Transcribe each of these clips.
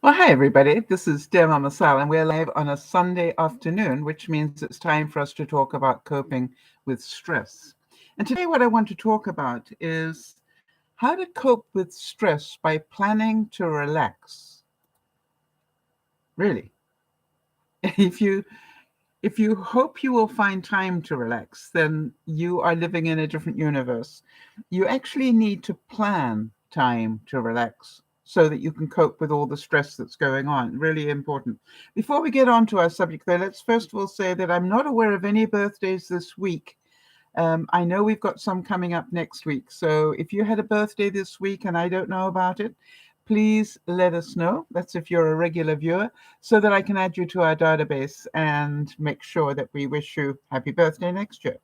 Well, hi, everybody. This is DearMamaSal, and we're live on a Sunday afternoon, which means it's time for us to talk about coping with stress. And today, what I want to talk about is how to cope with stress by planning to relax. Really. If you if you hope you will find time to relax, then you are living in a different universe. You actually need to plan time to relax so that you can cope with all the stress that's going on. Really important. Before we get on to our subject, though, let's first of all say that I'm not aware of any birthdays this week. I know we've got some coming up next week. So if you had a birthday this week and I don't know about it, please let us know. That's if you're a regular viewer, so that I can add you to our database and make sure that we wish you happy birthday next year.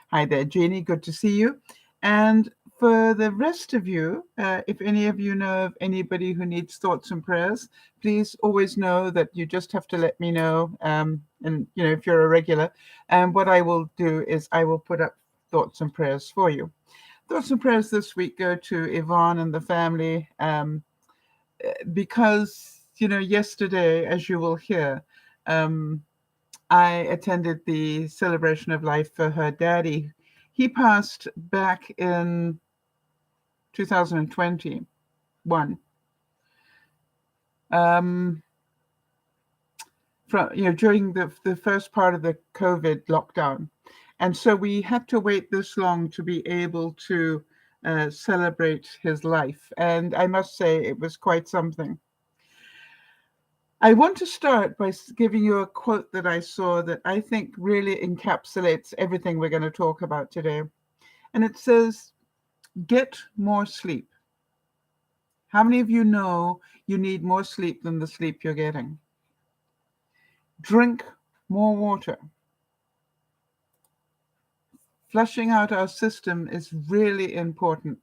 Hi there, Jeannie. Good to see you. And for the rest of you, if any of you know of anybody who needs thoughts and prayers, please always know that you just have to let me know. And if you're a regular, and what I will do is I will put up thoughts and prayers for you. Thoughts and prayers this week go to Yvonne and the family, because yesterday, as you will hear, um, I attended the celebration of life for her daddy. He passed back in 2021. Um, during the first part of the COVID lockdown. And so we had to wait this long to be able to celebrate his life. And I must say, it was quite something. I want to start by giving you a quote that I saw that I think really encapsulates everything we're going to talk about today. And it says, get more sleep. How many of you know you need more sleep than the sleep you're getting? Drink more water. Flushing out our system is really important.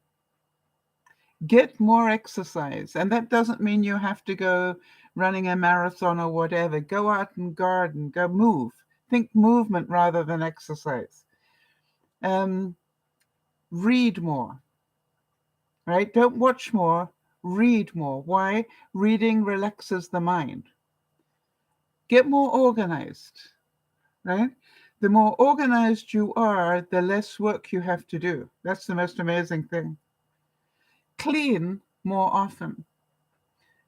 Get more exercise. And that doesn't mean you have to go running a marathon or whatever. Go out and garden, go move. Think movement rather than exercise. Um, read more, right? Don't watch more, read more. Why? Reading relaxes the mind. Get more organized, right? The more organized you are, the less work you have to do. That's the most amazing thing. Clean more often.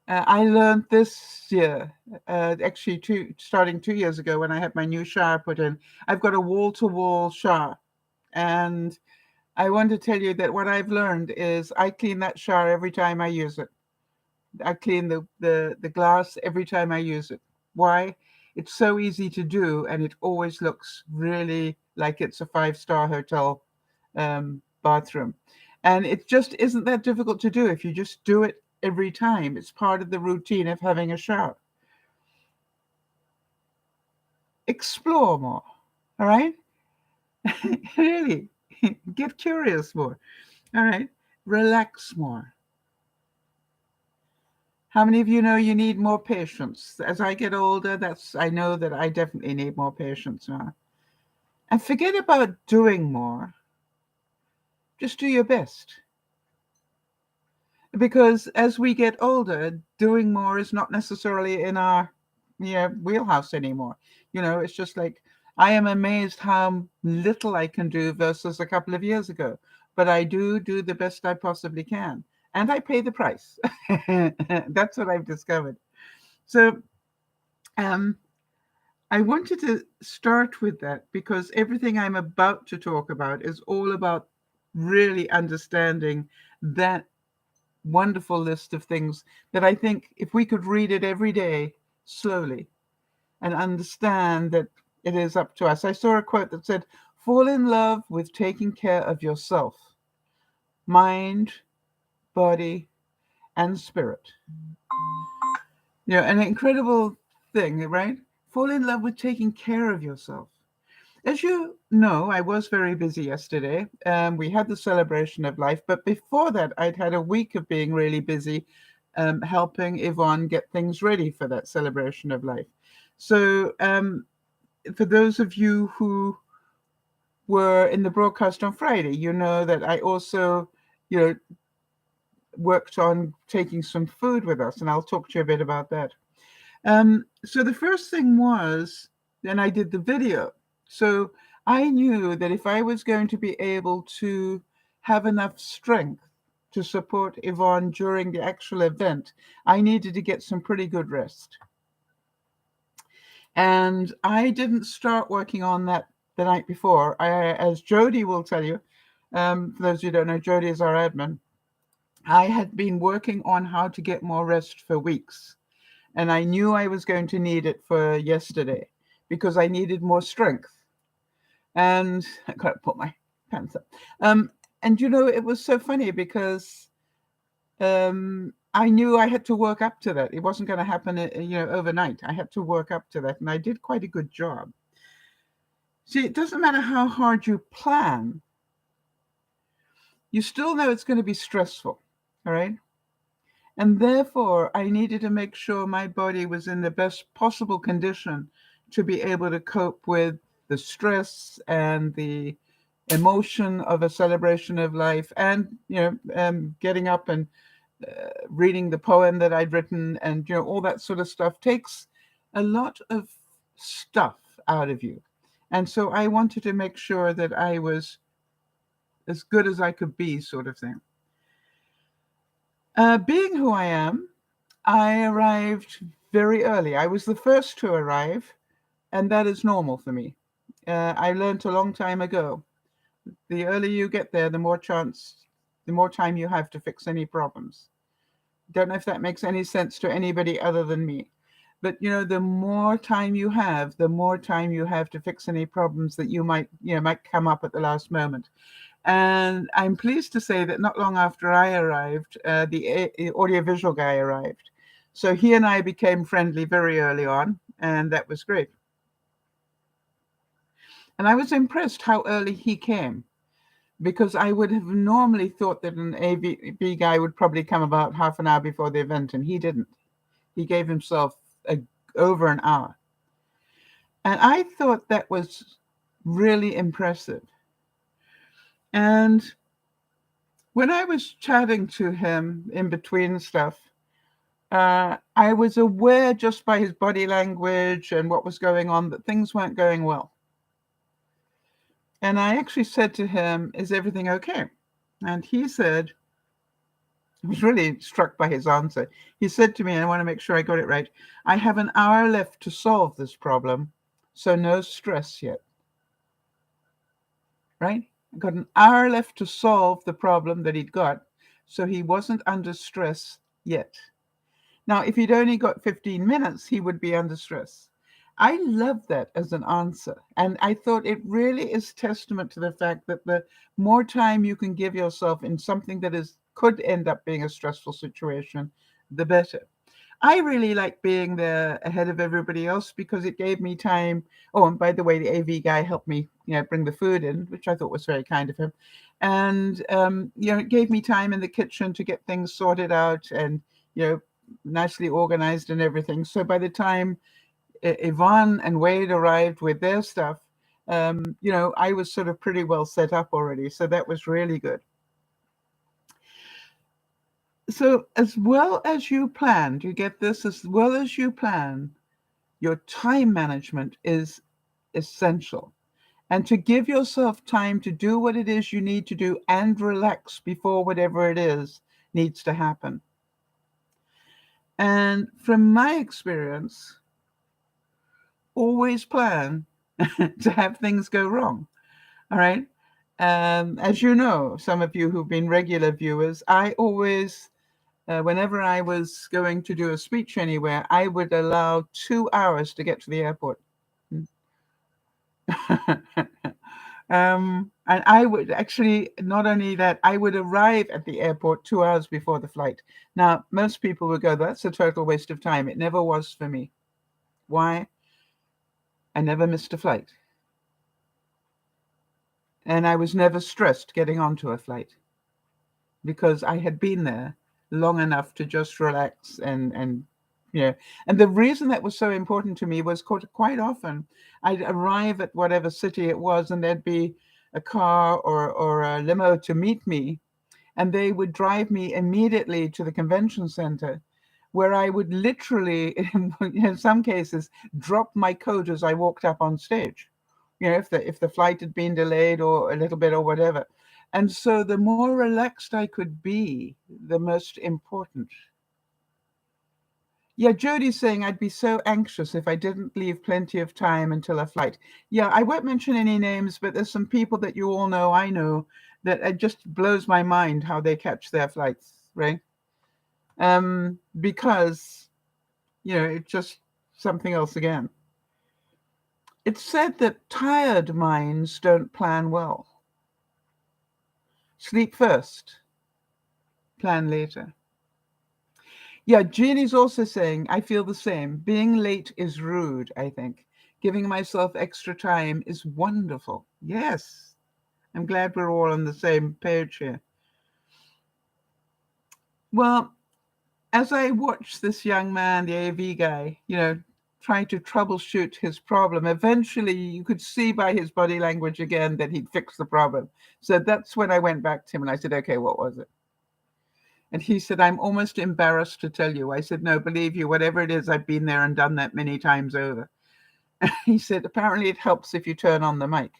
I learned this year, actually, starting 2 years ago when I had my new shower put in. I've got a wall-to-wall shower, and I want to tell you that what I've learned is I clean that shower every time I use it. I clean the glass every time I use it. Why? It's so easy to do, and it always looks really like it's a five-star hotel bathroom. And it just isn't that difficult to do if you just do it every time. It's part of the routine of having a shower. Explore more, all right? Really, get curious more, all right? Relax more. How many of you know you need more patience? As I get older, I know that I definitely need more patience now. And forget about doing more. Just do your best. Because as we get older, doing more is not necessarily in our wheelhouse anymore. It's just like I am amazed how little I can do versus a couple of years ago. But I do the best I possibly can. And I pay the price. That's what I've discovered. So um, I wanted to start with that because everything I'm about to talk about is all about really understanding that wonderful list of things that I think if we could read it every day slowly and understand that it is up to us. I saw a quote that said, fall in love with taking care of yourself, mind, body, and spirit. An incredible thing, right? Fall in love with taking care of yourself. As you know, I was very busy yesterday. We had the celebration of life, but before that, I'd had a week of being really busy, helping Yvonne get things ready for that celebration of life. So, for those of you who were in the broadcast on Friday, you know that I also, you know, worked on taking some food with us, and I'll talk to you a bit about that. So the first thing was, then I did the video. So I knew that if I was going to be able to have enough strength to support Yvonne during the actual event, I needed to get some pretty good rest. And I didn't start working on that the night before. As Jody will tell you, for those who don't know, Jody is our admin. I had been working on how to get more rest for weeks. And I knew I was going to need it for yesterday because I needed more strength. And I gotta put my pants up. And it was so funny because I knew I had to work up to that. It wasn't going to happen, overnight. I had to work up to that, and I did quite a good job. See, it doesn't matter how hard you plan. You still know it's going to be stressful, all right? And therefore, I needed to make sure my body was in the best possible condition to be able to cope with the stress and the emotion of a celebration of life, and getting up and reading the poem that I'd written, and all that sort of stuff takes a lot of stuff out of you. And so I wanted to make sure that I was as good as I could be, sort of thing. Being who I am, I arrived very early. I was the first to arrive, and that is normal for me. I learned a long time ago, the earlier you get there, the more time you have to fix any problems. Don't know if that makes any sense to anybody other than me. But, the more time you have, the more time you have to fix any problems that might come up at the last moment. And I'm pleased to say that not long after I arrived, the audiovisual guy arrived. So he and I became friendly very early on, and that was great. And I was impressed how early he came, because I would have normally thought that an AV guy would probably come about half an hour before the event, and he didn't. He gave himself over an hour. And I thought that was really impressive. And when I was chatting to him in between stuff, I was aware just by his body language and what was going on that things weren't going well. And I actually said to him, "Is everything okay?" And he said, I was really struck by his answer. He said to me, and I want to make sure I got it right, "I have an hour left to solve this problem, so no stress yet." Right? I got an hour left to solve the problem that he'd got, so he wasn't under stress yet. Now, if he'd only got 15 minutes, he would be under stress. I love that as an answer. And I thought it really is testament to the fact that the more time you can give yourself in something that could end up being a stressful situation, the better. I really like being there ahead of everybody else because it gave me time. Oh, and by the way, the AV guy helped me, bring the food in, which I thought was very kind of him. And, it gave me time in the kitchen to get things sorted out and, nicely organized and everything. So by the time Yvonne and Wade arrived with their stuff, I was sort of pretty well set up already. So that was really good. So as well as you planned, you get this, as well as you plan, your time management is essential. And to give yourself time to do what it is you need to do and relax before whatever it is needs to happen. And from my experience, always plan to have things go wrong. All right. As you know, some of you who've been regular viewers, I always, whenever I was going to do a speech anywhere, I would allow 2 hours to get to the airport. And I would actually, not only that, I would arrive at the airport 2 hours before the flight. Now, most people would go, "That's a total waste of time." It never was for me. Why? I never missed a flight. And I was never stressed getting onto a flight because I had been there long enough to just relax and the reason that was so important to me was quite often I'd arrive at whatever city it was, and there'd be a car or a limo to meet me, and they would drive me immediately to the convention center, where I would literally, in some cases, drop my coat as I walked up on stage. If the flight had been delayed or a little bit or whatever. And so the more relaxed I could be, the most important. Yeah, Jody's saying I'd be so anxious if I didn't leave plenty of time until a flight. Yeah, I won't mention any names, but there's some people that you all know, I know, that it just blows my mind how they catch their flights, right? Because, it's just something else again. It's said that tired minds don't plan well. Sleep first, plan later. Yeah, Jeannie's also saying, I feel the same. Being late is rude, I think. Giving myself extra time is wonderful. Yes, I'm glad we're all on the same page here. Well, as I watched this young man, the AV guy, trying to troubleshoot his problem, eventually you could see by his body language again that he'd fixed the problem. So that's when I went back to him and I said, okay, what was it? And he said, I'm almost embarrassed to tell you. I said, no, believe you, whatever it is, I've been there and done that many times over. He said, apparently it helps if you turn on the mic.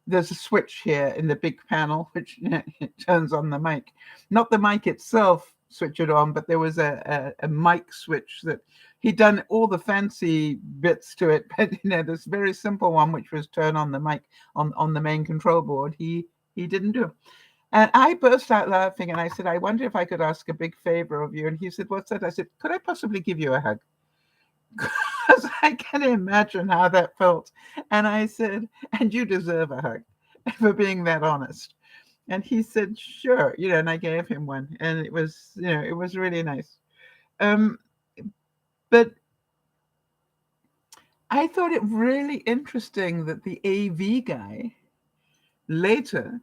There's a switch here in the big panel, which it turns on the mic. Not the mic itself, switch it on, but there was a mic switch that he'd done all the fancy bits to it. But, this very simple one, which was turn on the mic on the main control board, he didn't do. And I burst out laughing and I said, I wonder if I could ask a big favor of you. And he said, what's that? I said, could I possibly give you a hug? Because I can imagine how that felt. And I said, and you deserve a hug for being that honest. And he said, sure, and I gave him one. And it was, it was really nice. But I thought it really interesting that the AV guy later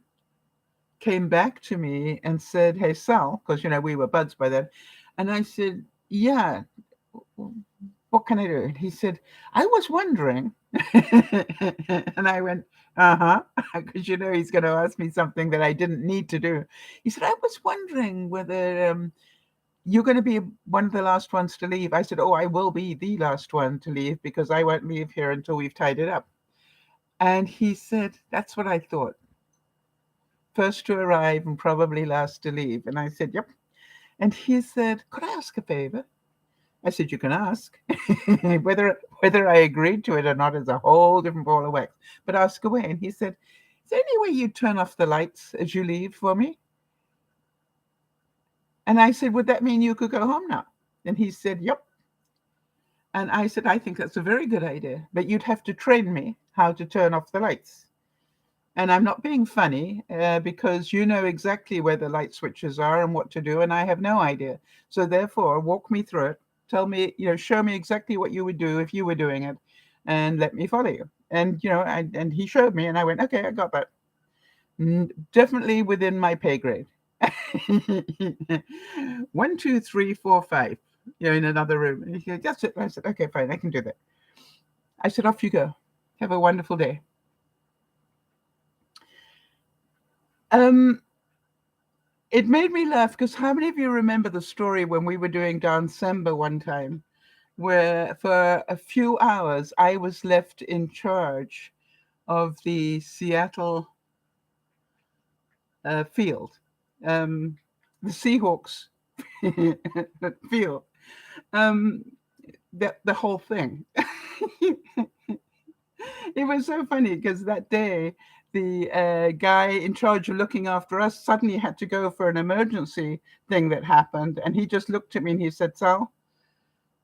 came back to me and said, hey, Sal, because, we were buds by then. And I said, yeah, what can I do? And he said, I was wondering. And I went, uh-huh, because, he's going to ask me something that I didn't need to do. He said, I was wondering whether you're going to be one of the last ones to leave. I said, oh, I will be the last one to leave because I won't leave here until we've tied it up. And he said, that's what I thought. First to arrive and probably last to leave. And I said, yep. And he said, could I ask a favor? I said, you can ask. whether I agreed to it or not is a whole different ball of wax. But ask away. And he said, is there any way you turn off the lights as you leave for me? And I said, would that mean you could go home now? And he said, yep. And I said, I think that's a very good idea, but you'd have to train me how to turn off the lights. And I'm not being funny because you know exactly where the light switches are and what to do, and I have no idea. So therefore, walk me through it. Tell me, show me exactly what you would do if you were doing it, and let me follow you. And and he showed me, and I went, okay, I got that. Definitely within my pay grade. 1, 2, 3, 4, 5. In another room. And he said, that's it. I said, okay, fine, I can do that. I said, off you go. Have a wonderful day. It made me laugh because how many of you remember the story when we were doing December one time, where for a few hours I was left in charge of the Seattle field, the Seahawks field, the whole thing. It was so funny because that day, the guy in charge of looking after us suddenly had to go for an emergency thing that happened. And he just looked at me and he said, Sal,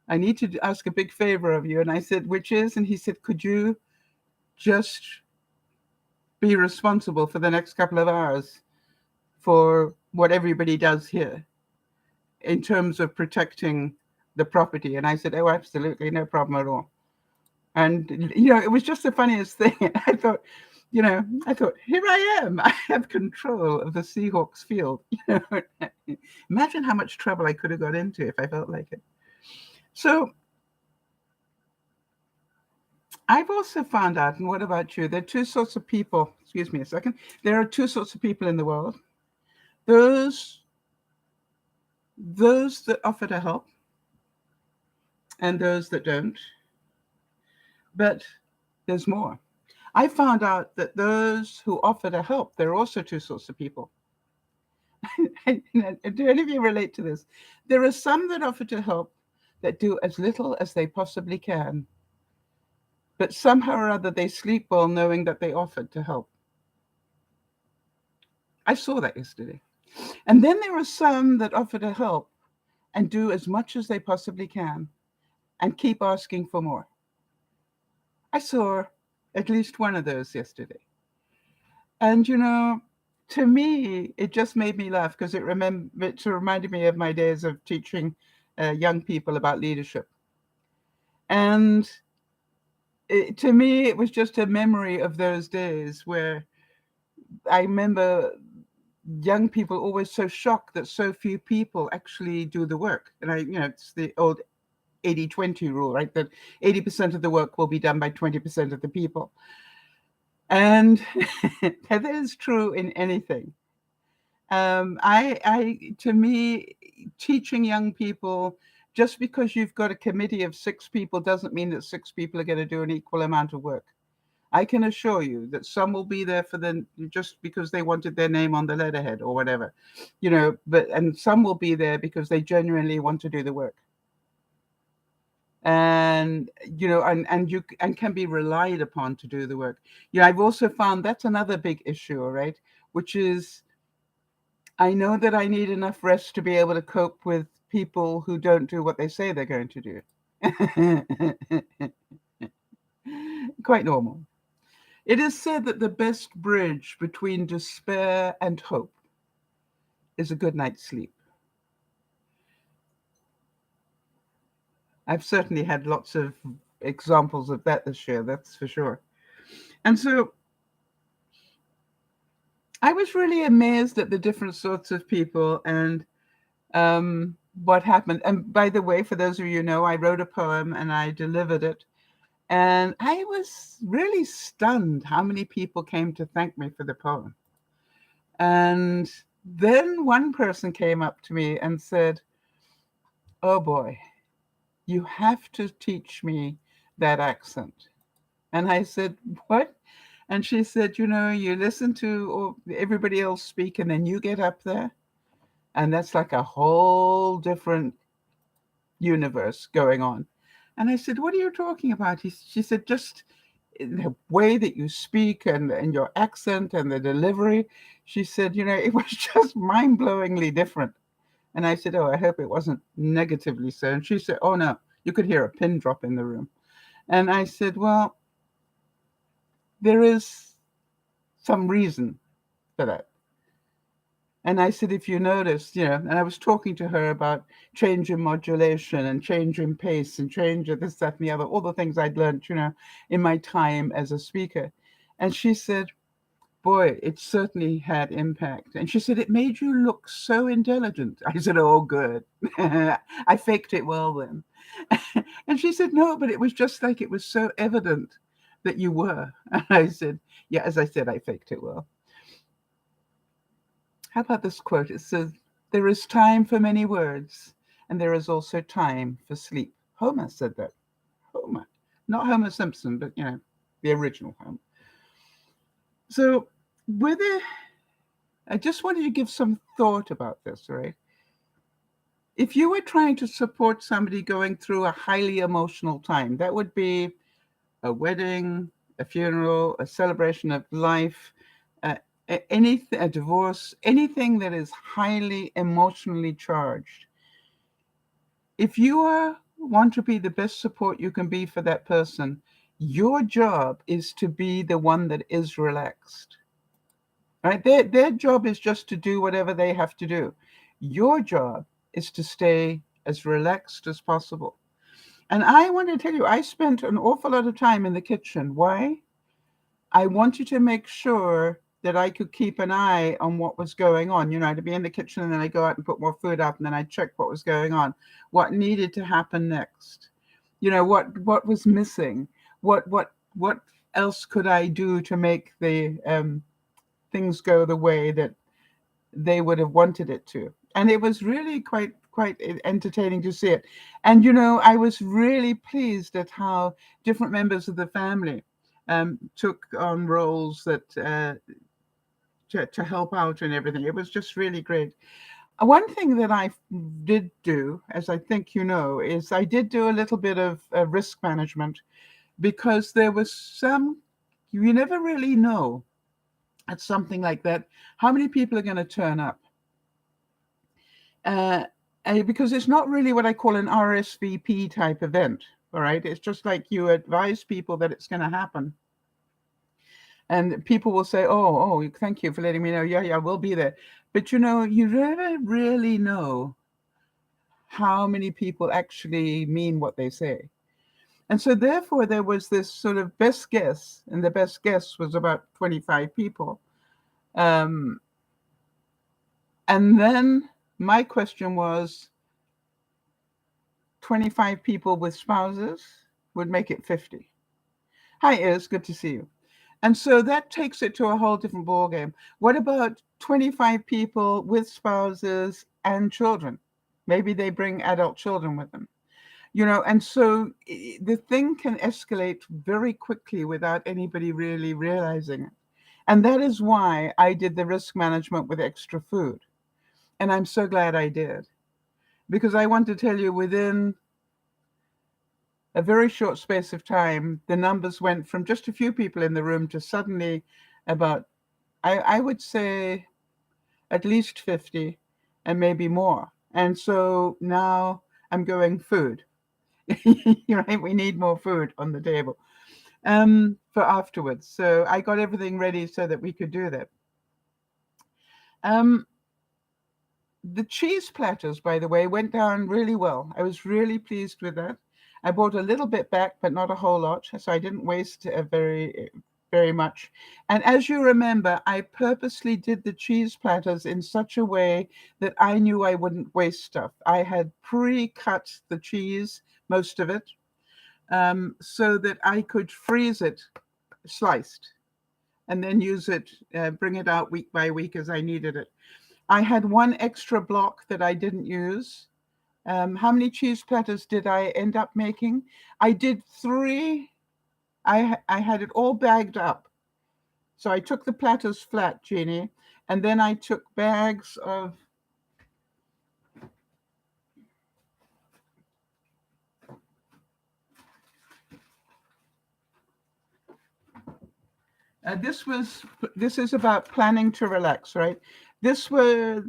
I need to ask a big favor of you. And I said, which is? And he said, could you just be responsible for the next couple of hours for what everybody does here in terms of protecting the property? And I said, oh, absolutely, no problem at all. And, it was just the funniest thing. I thought, here I am. I have control of the Seahawks field. Imagine how much trouble I could have got into if I felt like it. So I've also found out, and what about you? There are two sorts of people. Excuse me a second. There are two sorts of people in the world. Those that offer to help and those that don't. But there's more. I found out that those who offer to help, there are also two sorts of people. Do any of you relate to this? There are some that offer to help that do as little as they possibly can, but somehow or other they sleep well knowing that they offered to help. I saw that yesterday. And then there are some that offer to help and do as much as they possibly can and keep asking for more. I saw at least one of those yesterday. And, to me, it just made me laugh because it reminded me of my days of teaching young people about leadership. And to me, it was just a memory of those days where I remember young people always so shocked that so few people actually do the work. And it's the old 80-20 rule, right? That 80% of the work will be done by 20% of the people. And that is true in anything. To me, teaching young people, just because you've got a committee of 6 people doesn't mean that 6 people are going to do an equal amount of work. I can assure you that some will be there just because they wanted their name on the letterhead or whatever, and some will be there because they genuinely want to do the work. And and can be relied upon to do the work. I've also found that's another big issue, right? Which is, I know that I need enough rest to be able to cope with people who don't do what they say they're going to do. Quite normal. It is said that the best bridge between despair and hope is a good night's sleep. I've certainly had lots of examples of that this year, that's for sure. And so I was really amazed at the different sorts of people and what happened. And by the way, for those of you who know, I wrote a poem and I delivered it. And I was really stunned how many people came to thank me for the poem. And then one person came up to me and said, "Oh boy, you have to teach me that accent." And I said, "What?" And she said, you listen to everybody else speak and then you get up there. And that's like a whole different universe going on. And I said, "What are you talking about?" She said, "Just the way that you speak and your accent and the delivery." She said, it was just mind-blowingly different. And I said, "Oh, I hope it wasn't negatively so." And she said, "Oh, no, you could hear a pin drop in the room." And I said, "Well, there is some reason for that." And I said, "If you noticed, and I was talking to her about change in modulation and change in pace and change of this, that, and the other, all the things I'd learned, in my time as a speaker." And she said, "Boy, it certainly had impact." And she said, "It made you look so intelligent." I said, "Oh, good." I faked it well then. And she said, "No, but it was just like it was so evident that you were." And I said, "Yeah, as I said, I faked it well." How about this quote? It says, "There is time for many words, and there is also time for sleep." Homer said that. Homer. Not Homer Simpson, but, the original Homer. So I just wanted to give some thought about this, right? If you were trying to support somebody going through a highly emotional time, that would be a wedding, a funeral, a celebration of life, a divorce, anything that is highly emotionally charged. If you want to be the best support you can be for that person, your job is to be the one that is relaxed. Right? Their job is just to do whatever they have to do. Your job is to stay as relaxed as possible. And I want to tell you, I spent an awful lot of time in the kitchen. Why? I wanted to make sure that I could keep an eye on what was going on. I'd be in the kitchen and then I'd go out and put more food up and then I'd check what was going on, what needed to happen next. What was missing, what else could I do to make the things go the way that they would have wanted it to. And it was really quite entertaining to see it. And I was really pleased at how different members of the family took on roles that to help out and everything. It was just really great. One thing that I did do, as I think is I did do a little bit of risk management, because there was you never really know at something like that how many people are going to turn up. Because it's not really what I call an RSVP type event, all right? It's just like you advise people that it's going to happen. And people will say, oh, thank you for letting me know. Yeah, we'll be there. But you never really know how many people actually mean what they say. And so therefore there was this sort of best guess, and the best guess was about 25 people. And then my question was, 25 people with spouses would make it 50. Hi, Iz, good to see you. And so that takes it to a whole different ballgame. What about 25 people with spouses and children? Maybe they bring adult children with them. And so the thing can escalate very quickly without anybody really realizing it. And that is why I did the risk management with extra food. And I'm so glad I did. Because I want to tell you, within a very short space of time, the numbers went from just a few people in the room to suddenly about, I would say, at least 50 and maybe more. And so now I'm going food. Right? We need more food on the table for afterwards. So I got everything ready so that we could do that. The cheese platters, by the way, went down really well. I was really pleased with that. I bought a little bit back, but not a whole lot, so I didn't waste very much. And as you remember, I purposely did the cheese platters in such a way that I knew I wouldn't waste stuff. I had pre-cut the cheese, most of it, so that I could freeze it sliced and then use it, bring it out week by week as I needed it. I had one extra block that I didn't use. How many cheese platters did I end up making? I did 3. I had it all bagged up. So I took the platters flat, Jeannie, and then I took bags of this is about planning to relax, right? This were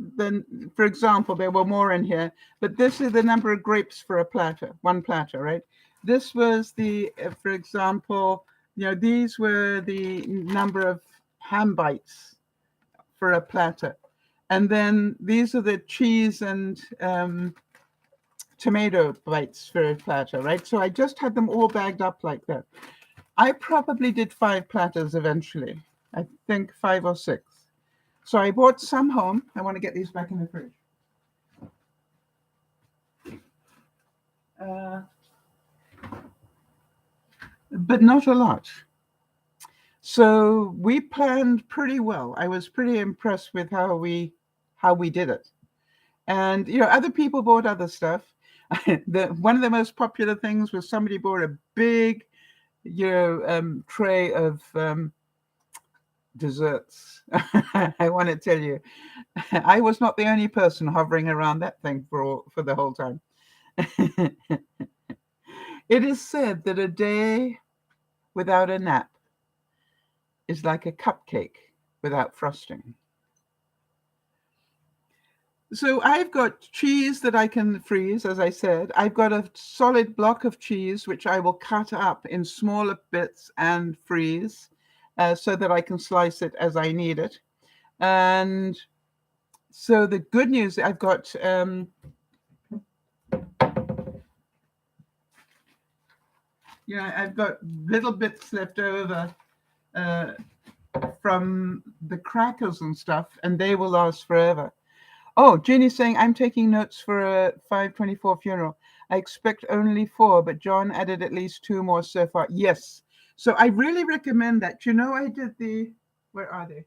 for example, there were more in here, but this is the number of grapes for a platter, one platter, right? This was for example, these were the number of ham bites for a platter. And then these are the cheese and tomato bites for a platter, right? So I just had them all bagged up like that. I probably did 5 platters eventually. I think 5 or 6. So I brought some home. I want to get these back in the fridge. But not a lot. So we planned pretty well. I was pretty impressed with how we did it. And other people bought other stuff. One of the most popular things was somebody bought a big tray of desserts. I want to tell you, I was not the only person hovering around that thing for the whole time. It is said that a day without a nap is like a cupcake without frosting. So I've got cheese that I can freeze, as I said. I've got a solid block of cheese, which I will cut up in smaller bits and freeze so that I can slice it as I need it. And so the good news, I've got I've got little bits left over from the crackers and stuff, and they will last forever. Oh, Jeannie's saying, I'm taking notes for a 524 funeral. I expect only 4, but John added at least 2 more so far. Yes. So I really recommend that. I did where are they?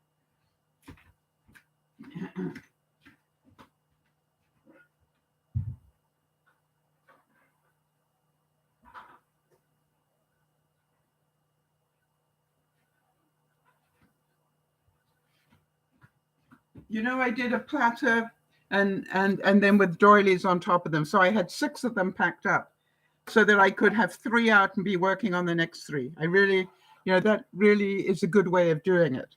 I did a platter and then with doilies on top of them. So I had 6 of them packed up so that I could have 3 out and be working on the next 3. I really, that really is a good way of doing it.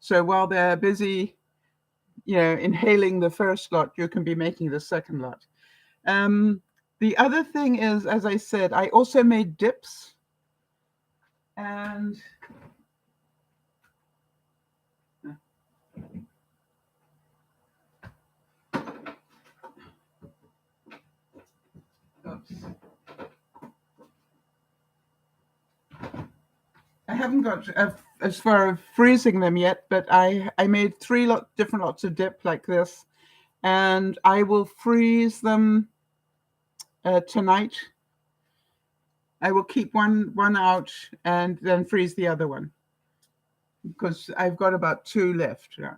So while they're busy, inhaling the first lot, you can be making the second lot. The other thing is, as I said, I also made dips. And oops. I haven't got as far as freezing them yet, but I made 3 different lots of dip like this, and I will freeze them tonight. I will keep one out and then freeze the other one because I've got about 2 left. Yeah.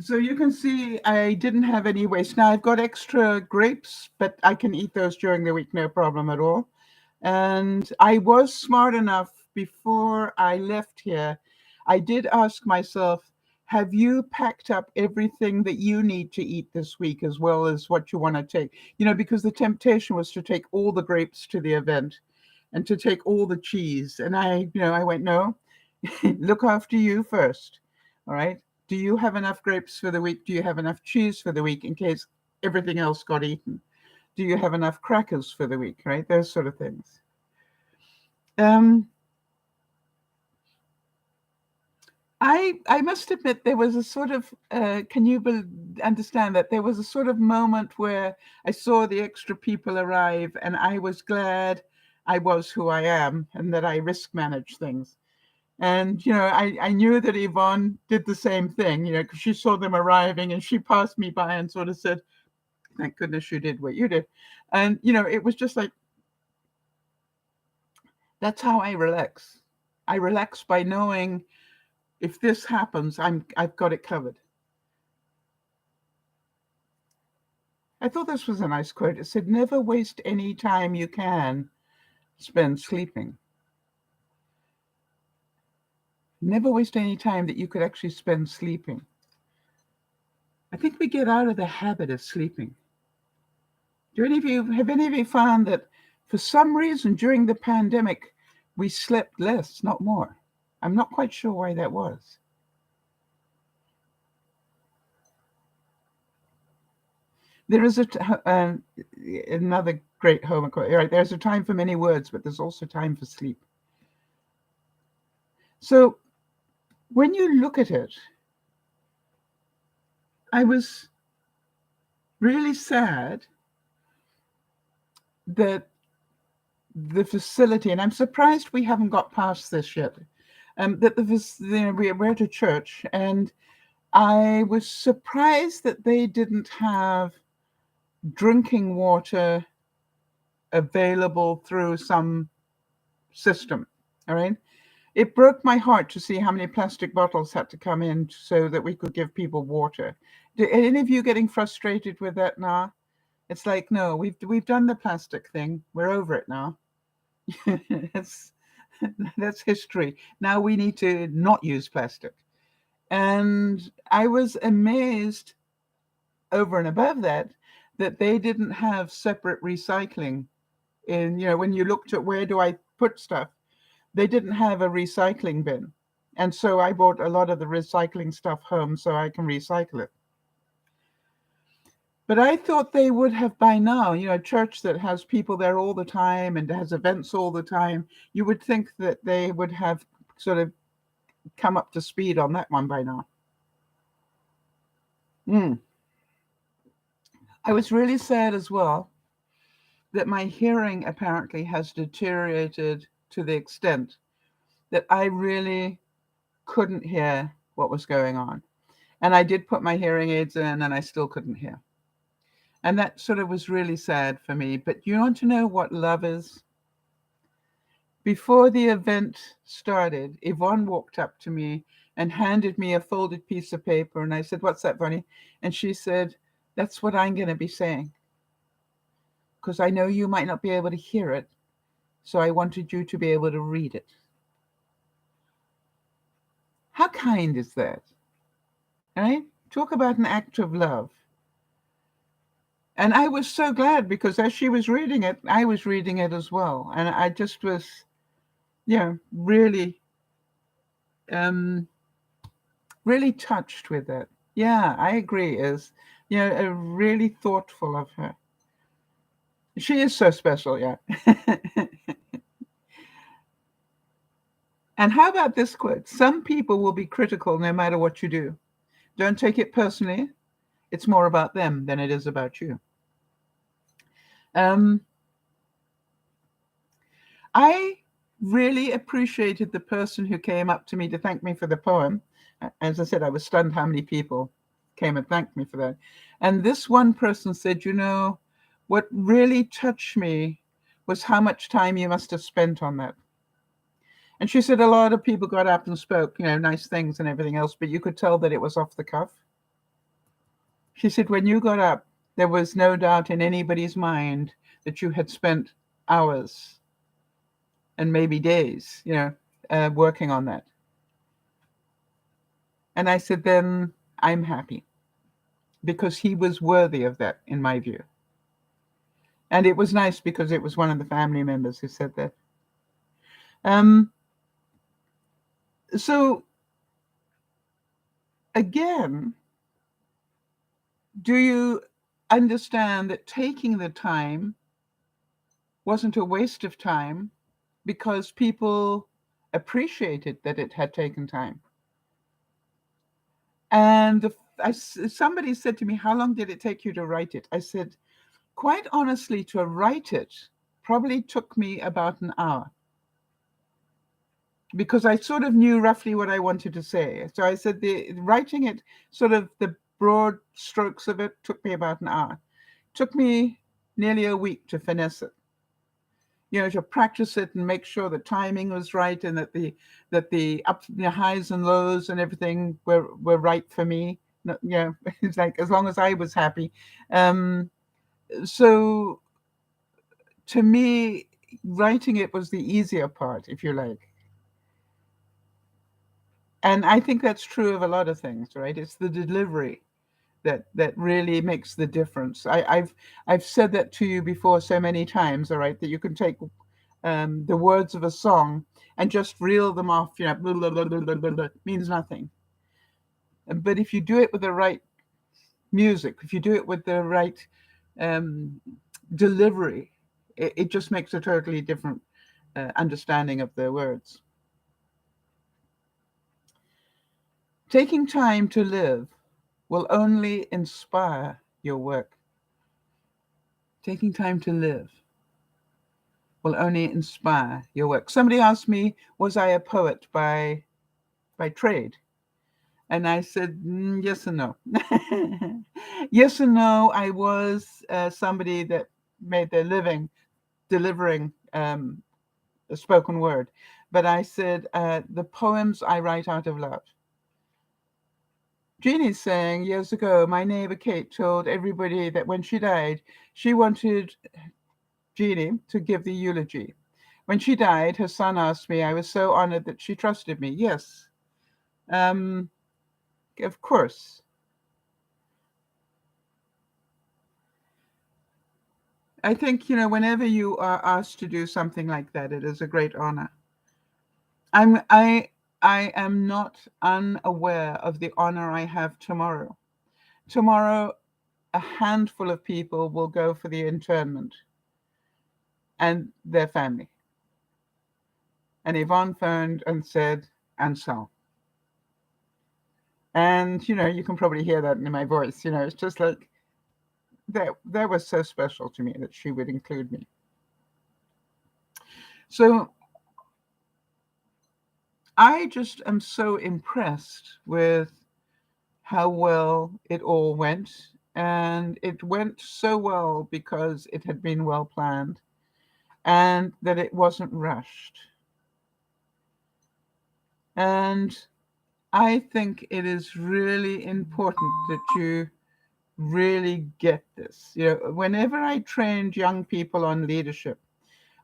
So you can see I didn't have any waste. Now I've got extra grapes, but I can eat those during the week, no problem at all. And I was smart enough before I left here. I did ask myself, have you packed up everything that you need to eat this week as well as what you want to take? Because the temptation was to take all the grapes to the event and to take all the cheese. And I went, no, look after you first. All right. Do you have enough grapes for the week? Do you have enough cheese for the week in case everything else got eaten? Do you have enough crackers for the week, right? Those sort of things. I must admit there was a sort of, can you understand that there was a sort of moment where I saw the extra people arrive and I was glad I was who I am and that I risk manage things. And, I knew that Yvonne did the same thing, because she saw them arriving and she passed me by and sort of said, thank goodness you did what you did. And, it was just like, that's how I relax. I relax by knowing if this happens, I've got it covered. I thought this was a nice quote. It said, never waste any time you can spend sleeping. Never waste any time that you could actually spend sleeping. I think we get out of the habit of sleeping. Have any of you found that for some reason during the pandemic, we slept less, not more? I'm not quite sure why that was. There is another great Homer quote. Right, there's a time for many words, but there's also time for sleep. So when you look at it, I was really sad that the facility, and I'm surprised we haven't got past this yet, that we're at a church, and I was surprised that they didn't have drinking water available through some system. All right. It broke my heart to see how many plastic bottles had to come in so that we could give people water. Are any of you getting frustrated with that now? It's like, no, we've done the plastic thing. We're over it now. That's history. Now we need to not use plastic. And I was amazed over and above that they didn't have separate recycling. When you looked at where do I put stuff, they didn't have a recycling bin. And so I bought a lot of the recycling stuff home so I can recycle it. But I thought they would have by now, a church that has people there all the time and has events all the time, you would think that they would have sort of come up to speed on that one by now. I was really sad as well that my hearing apparently has deteriorated to the extent that I really couldn't hear what was going on. And I did put my hearing aids in and I still couldn't hear. And that sort of was really sad for me. But you want to know what love is? Before the event started, Yvonne walked up to me and handed me a folded piece of paper. And I said, what's that, Bonnie? And she said, that's what I'm going to be saying. Because I know you might not be able to hear it. So I wanted you to be able to read it. How kind is that? Right? Talk about an act of love. And I was so glad because as she was reading it, I was reading it as well. And I just was, really, um, really touched with it. Yeah, I agree. Is, really thoughtful of her. She is so special, yeah. And how about this quote? Some people will be critical no matter what you do. Don't take it personally. It's more about them than it is about you. Um, I really appreciated the person who came up to me to thank me for the poem. As I said, I was stunned how many people came and thanked me for that. And this one person said, what really touched me was how much time you must have spent on that. And she said a lot of people got up and spoke, nice things and everything else, but you could tell that it was off the cuff. She said, when you got up, there was no doubt in anybody's mind that you had spent hours and maybe days, working on that. And I said, then I'm happy because he was worthy of that, in my view. And it was nice because it was one of the family members who said that. So again, do you understand that taking the time wasn't a waste of time because people appreciated that it had taken time? And somebody said to me, how long did it take you to write it? I said, quite honestly, to write it probably took me about an hour because I sort of knew roughly what I wanted to say. So I said writing it, sort of the broad strokes of it, took me about an hour. It took me nearly a week to finesse it. To practice it and make sure the timing was right and that the up, the highs and lows and everything were right for me. It's like as long as I was happy. So to me, writing it was the easier part, if you like. And I think that's true of a lot of things, right? It's the delivery that really makes the difference. I've said that to you before so many times, all right, that you can take the words of a song and just reel them off, blah, blah, blah, blah, blah, blah, means nothing. But if you do it with the right music, if you do it with the right delivery, it just makes a totally different understanding of the words. Taking time to live will only inspire your work. Taking time to live will only inspire your work. Somebody asked me, was I a poet by trade? And I said, yes and no. Yes and no. I was somebody that made their living delivering a spoken word. But I said, the poems I write out of love. Jeannie's saying, years ago, my neighbor Kate told everybody that when she died, she wanted Jeannie to give the eulogy. When she died, her son asked me, I was so honored that she trusted me. Yes, of course. I think, whenever you are asked to do something like that, it is a great honor. I am not unaware of the honor I have tomorrow. Tomorrow, a handful of people will go for the internment and their family. And Yvonne phoned and said, and so. And, you can probably hear that in my voice. It's just like, that was so special to me that she would include me. So I just am so impressed with how well it all went. And it went so well because it had been well planned and that it wasn't rushed. And I think it is really important that you really get this. Whenever I trained young people on leadership,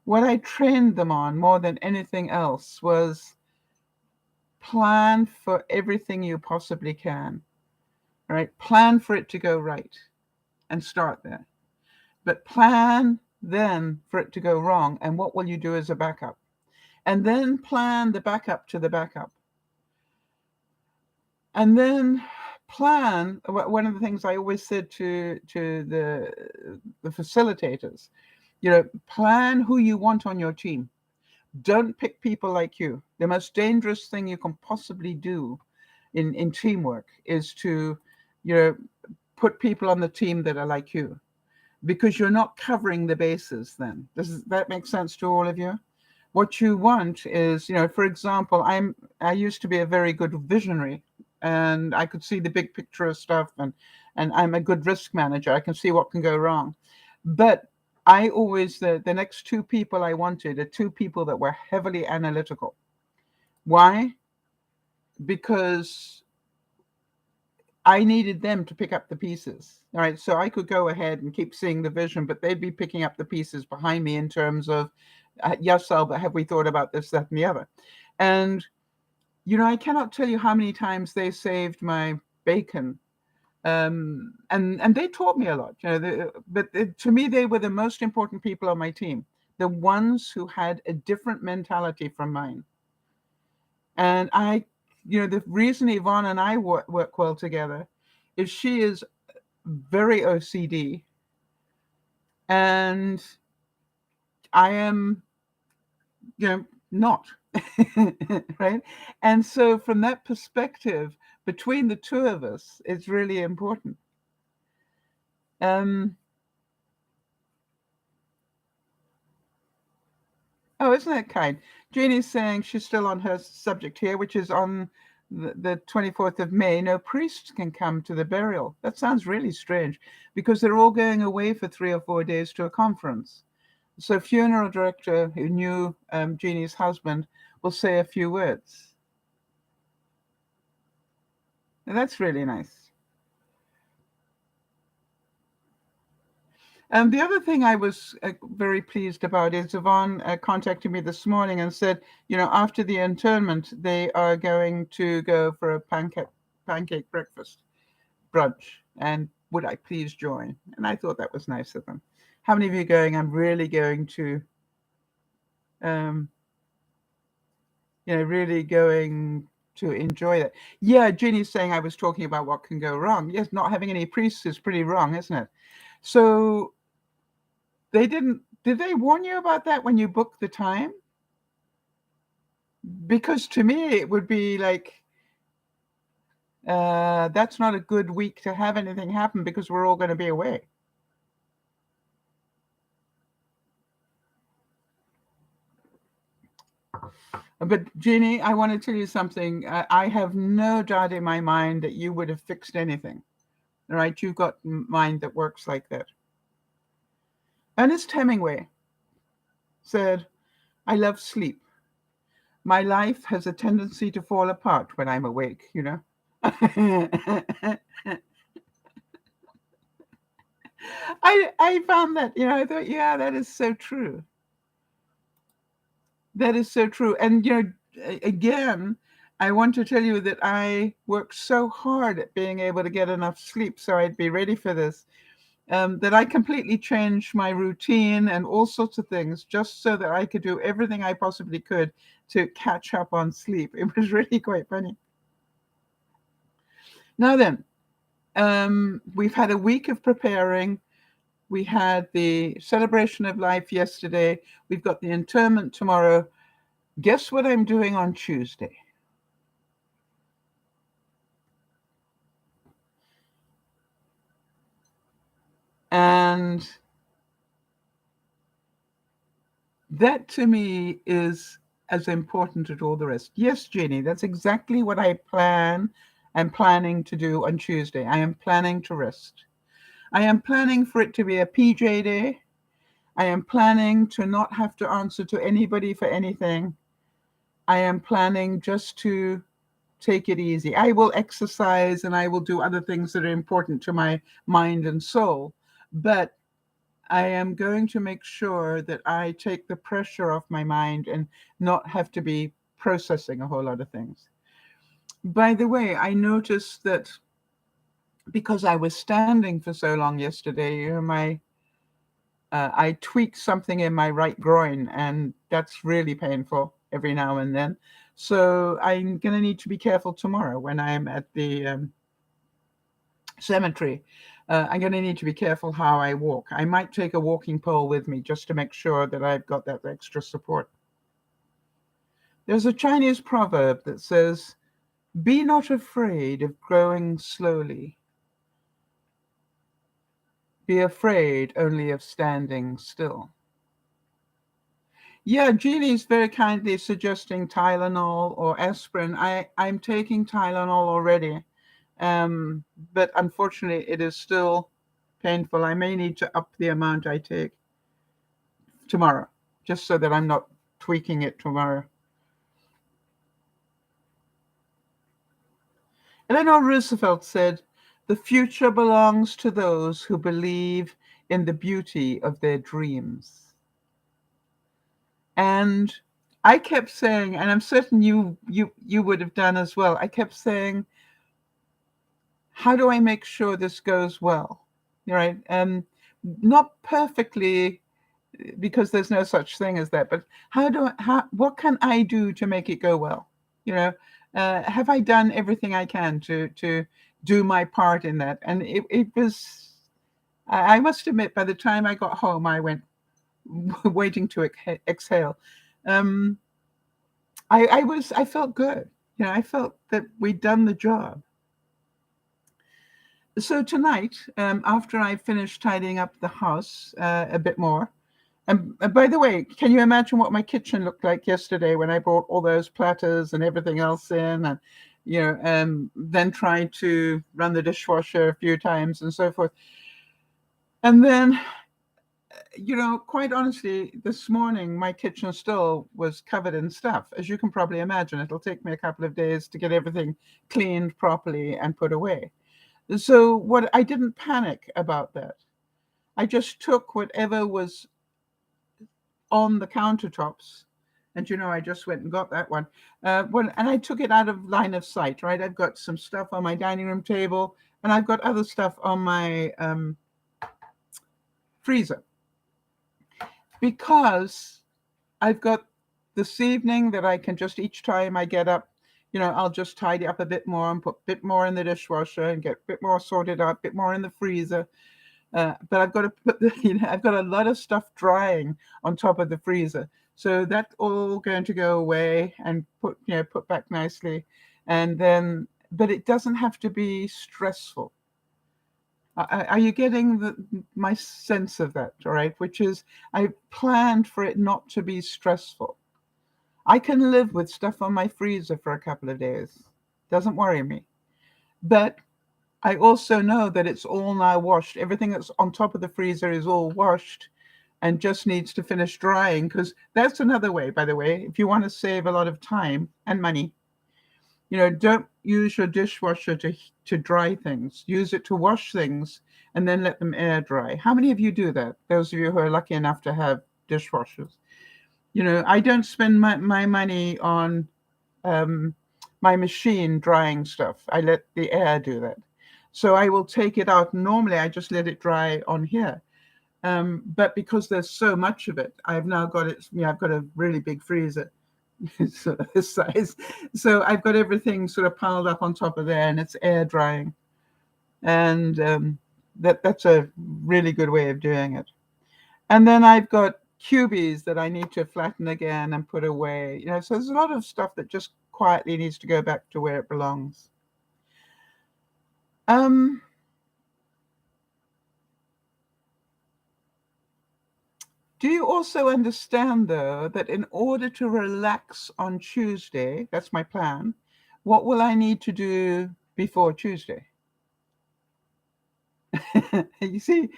what I trained them on more than anything else was plan for everything you possibly can, right? Plan for it to go right and start there. But plan then for it to go wrong, and what will you do as a backup? And then plan the backup to the backup. And then plan, one of the things I always said to the facilitators, plan who you want on your team. Don't pick people like you. The most dangerous thing you can possibly do in teamwork is to, put people on the team that are like you, because you're not covering the bases then. That make sense to all of you? What you want is, for example, I used to be a very good visionary, and I could see the big picture of stuff, and I'm a good risk manager. I can see what can go wrong. But I always, the next two people I wanted are two people that were heavily analytical. Why? Because I needed them to pick up the pieces. All right. So I could go ahead and keep seeing the vision, but they'd be picking up the pieces behind me in terms of, yes, Al, but have we thought about this, that, and the other? And, I cannot tell you how many times they saved my bacon. And they taught me a lot, to me, they were the most important people on my team, the ones who had a different mentality from mine. And the reason Yvonne and I work well together is she is very OCD, and I am, not. Right? And so from that perspective, between the two of us, it's really important. Oh, isn't that kind? Jeannie's saying she's still on her subject here, which is on the 24th of May. No priests can come to the burial. That sounds really strange, because they're all going away for 3 or 4 days to a conference. So funeral director who knew Jeannie's husband will say a few words. And that's really nice. The other thing I was very pleased about is Yvonne contacted me this morning and said, after the internment, they are going to go for a pancake breakfast brunch, and would I please join? And I thought that was nice of them. How many of you are going? I'm really going to, really going to enjoy that. Yeah, Ginny's saying I was talking about what can go wrong. Yes, not having any priests is pretty wrong, isn't it? So did they warn you about that when you booked the time? Because to me, it would be like, that's not a good week to have anything happen, because we're all going to be away. But Jeannie, I want to tell you something. I have no doubt in my mind that you would have fixed anything. All right, you've got a mind that works like that. Ernest Hemingway said, "I love sleep. My life has a tendency to fall apart when I'm awake, I found that, I thought, yeah, that is so true. That is so true. And, again, I want to tell you that I worked so hard at being able to get enough sleep so I'd be ready for this, that I completely changed my routine and all sorts of things just so that I could do everything I possibly could to catch up on sleep. It was really quite funny. Now then, we've had a week of preparing. We had the celebration of life yesterday. We've got the interment tomorrow. Guess what I'm doing on Tuesday? And that to me is as important as all the rest. Yes, Jenny, that's exactly what I'm planning to do on Tuesday. I am planning to rest. I am planning for it to be a PJ day. I am planning to not have to answer to anybody for anything. I am planning just to take it easy. I will exercise and I will do other things that are important to my mind and soul, but I am going to make sure that I take the pressure off my mind and not have to be processing a whole lot of things. By the way, I noticed that because I was standing for so long yesterday, I tweaked something in my right groin, and that's really painful every now and then. So I'm going to need to be careful tomorrow when I'm at the cemetery. I'm going to need to be careful how I walk. I might take a walking pole with me just to make sure that I've got that extra support. There's a Chinese proverb that says, "Be not afraid of growing slowly. Be afraid only of standing still." Yeah, Jeannie's very kindly suggesting Tylenol or aspirin. I'm taking Tylenol already, um, but unfortunately, it is still painful. I may need to up the amount I take tomorrow, just so that I'm not tweaking it tomorrow. Eleanor Roosevelt said, "The future belongs to those who believe in the beauty of their dreams." And I kept saying, and I'm certain you would have done as well. I kept saying, how do I make sure this goes well? Right? Not perfectly, because there's no such thing as that, but what can I do to make it go well? You know, have I done everything I can to do my part in that? And it was, I must admit, by the time I got home, I went waiting to exhale. Um, I felt good. I felt that we'd done the job. So tonight, after I finished tidying up the house a bit more, and by the way, can you imagine what my kitchen looked like yesterday when I brought all those platters and everything else in, and then tried to run the dishwasher a few times and so forth. And then, quite honestly, this morning my kitchen still was covered in stuff. As you can probably imagine, it'll take me a couple of days to get everything cleaned properly and put away. So what I didn't panic about that. I just took whatever was on the countertops, and I just went and got that one. And I took it out of line of sight. Right, I've got some stuff on my dining room table, and I've got other stuff on my freezer, because I've got this evening that I can just, each time I get up, I'll just tidy up a bit more and put a bit more in the dishwasher and get a bit more sorted out, a bit more in the freezer. But I've got to put I've got a lot of stuff drying on top of the freezer. So that's all going to go away and put back nicely. And then, but it doesn't have to be stressful. Are you getting my sense of that? All right, which is, I planned for it not to be stressful. I can live with stuff on my freezer for a couple of days. Doesn't worry me. But I also know that it's all now washed. Everything that's on top of the freezer is all washed and just needs to finish drying, because that's another way, by the way, if you want to save a lot of time and money, don't use your dishwasher to dry things. Use it to wash things and then let them air dry. How many of you do that? Those of you who are lucky enough to have dishwashers. I don't spend my money on my machine drying stuff. I let the air do that. So I will take it out. Normally, I just let it dry on here. But because there's so much of it, I've now got it. I've got a really big freezer, sort of this size. So I've got everything sort of piled up on top of there, and it's air drying. And that's a really good way of doing it. And then I've got cubies that I need to flatten again and put away. So there's a lot of stuff that just quietly needs to go back to where it belongs. Do you also understand, though, that in order to relax on Tuesday, that's my plan, what will I need to do before Tuesday? You see,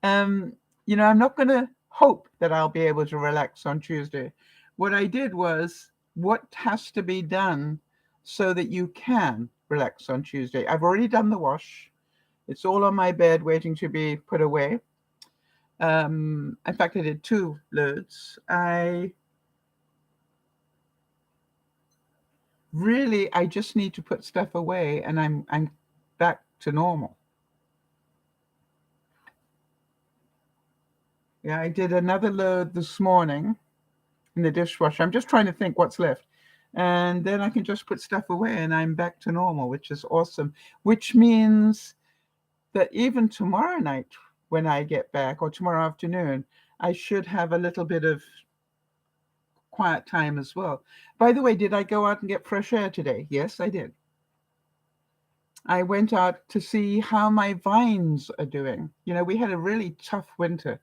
I'm not going to hope that I'll be able to relax on Tuesday. What I did was, what has to be done so that you can relax on Tuesday? I've already done the wash. It's all on my bed waiting to be put away. In fact, I did 2 loads. really, I just need to put stuff away and I'm back to normal. Yeah, I did another load this morning in the dishwasher. I'm just trying to think what's left. And then I can just put stuff away and I'm back to normal, which is awesome. Which means that even tomorrow night, when I get back, or tomorrow afternoon, I should have a little bit of quiet time as well. By the way, did I go out and get fresh air today? Yes, I did. I went out to see how my vines are doing. You know, we had a really tough winter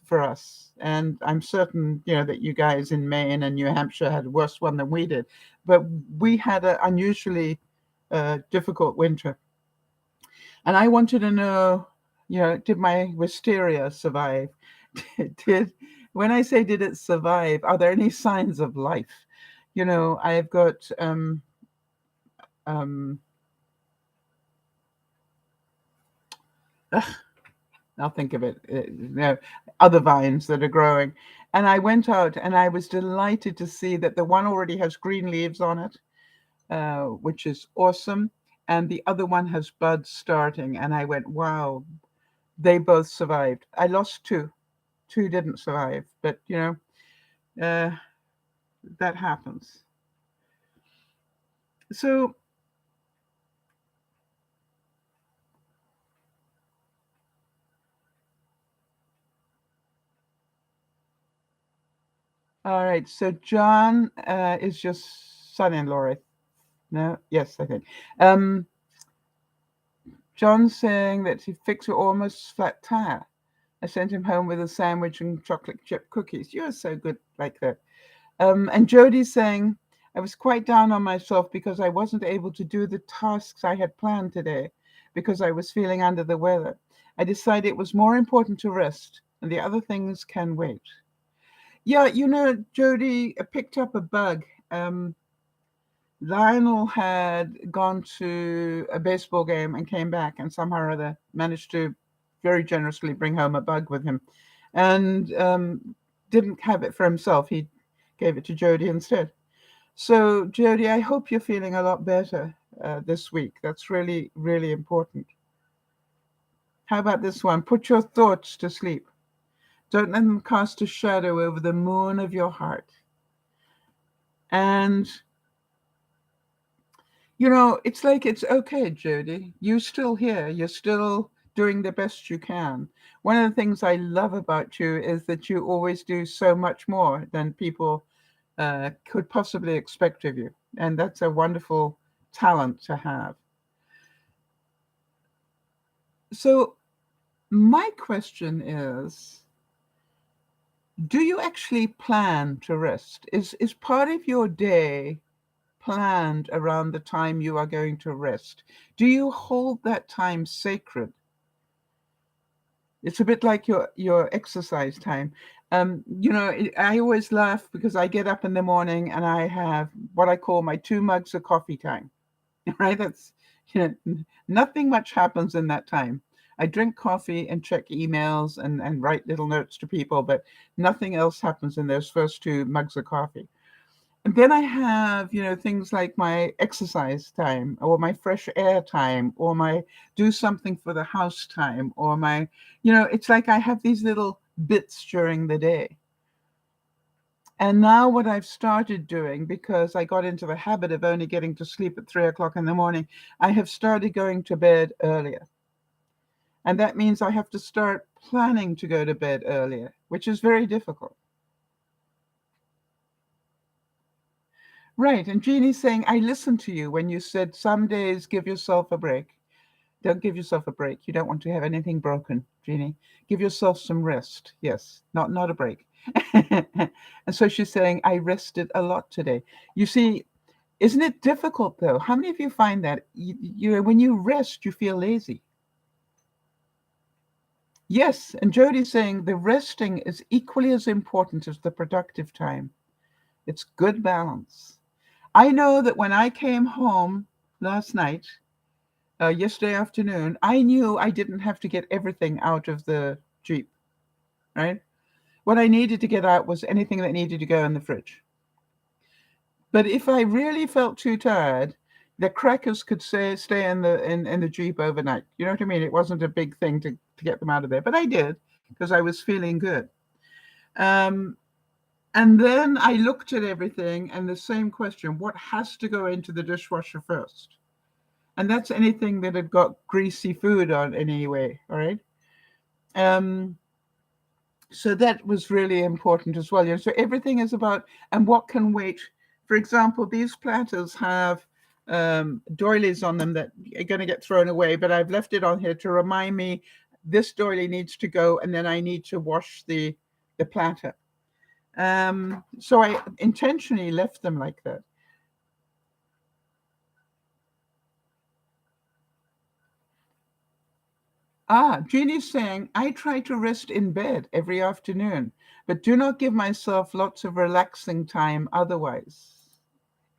for us, and I'm certain, you know, that you guys in Maine and New Hampshire had a worse one than we did. But we had an unusually difficult winter, and I wanted to know, you know, did my wisteria survive? did When I say did it survive, are there any signs of life? You know, I've got um, I'll think of it, you know, other vines that are growing. And I went out and I was delighted to see that the one already has green leaves on it, which is awesome. And the other one has buds starting. And I went, wow, they both survived. I lost two. Two didn't survive, but you know, uh, that happens. So, all right. So John is your son-in-law. No, yes, I think. Um, John's saying that he fixed your almost flat tire. I sent him home with a sandwich and chocolate chip cookies. You're so good like that. And Jody's saying, I was quite down on myself because I wasn't able to do the tasks I had planned today because I was feeling under the weather. I decided it was more important to rest and the other things can wait. Yeah, you know, Jody picked up a bug. Lionel had gone to a baseball game and came back and somehow or other managed to very generously bring home a bug with him and didn't have it for himself. He gave it to Jody instead. So, Jody, I hope you're feeling a lot better this week. That's really, really important. How about this one? Put your thoughts to sleep. Don't let them cast a shadow over the moon of your heart. And you know, it's like it's okay, Jody. You're still here. You're still doing the best you can. One of the things I love about you is that you always do so much more than people could possibly expect of you. And that's a wonderful talent to have. So, my question is, do you actually plan to rest? Is part of your day planned around the time you are going to rest? Do you hold that time sacred? It's a bit like your exercise time. You know, I always laugh because I get up in the morning and I have what I call my 2 mugs of coffee time. Right? That's you know, nothing much happens in that time. I drink coffee and check emails and write little notes to people, but nothing else happens in those first 2 mugs of coffee. And then I have, you know, things like my exercise time or my fresh air time or my do something for the house time or my, you know, it's like I have these little bits during the day. And now what I've started doing, because I got into the habit of only getting to sleep at 3 o'clock in the morning, I have started going to bed earlier. And that means I have to start planning to go to bed earlier, which is very difficult. Right. And Jeannie's saying, I listened to you when you said some days give yourself a break. Don't give yourself a break. You don't want to have anything broken, Jeannie. Give yourself some rest. Yes, not a break. And so she's saying, I rested a lot today. You see, isn't it difficult though? How many of you find that when you rest, you feel lazy? Yes, and Jody's saying the resting is equally as important as the productive time. It's good balance. I know that when I came home last night, yesterday afternoon, I knew I didn't have to get everything out of the Jeep, right? What I needed to get out was anything that needed to go in the fridge. But if I really felt too tired, the crackers could stay in the Jeep overnight. You know what I mean? It wasn't a big thing to get them out of there, but I did because I was feeling good. Um, and then I looked at everything and the same question, what has to go into the dishwasher first? And that's anything that had got greasy food on anyway, all right? Um, so that was really important as well. So everything is about, and what can wait. For example, these platters have doilies on them that are going to get thrown away, but I've left it on here to remind me this doily needs to go, and then I need to wash the platter. So I intentionally left them like that. Jeannie's saying, I try to rest in bed every afternoon, but do not give myself lots of relaxing time otherwise.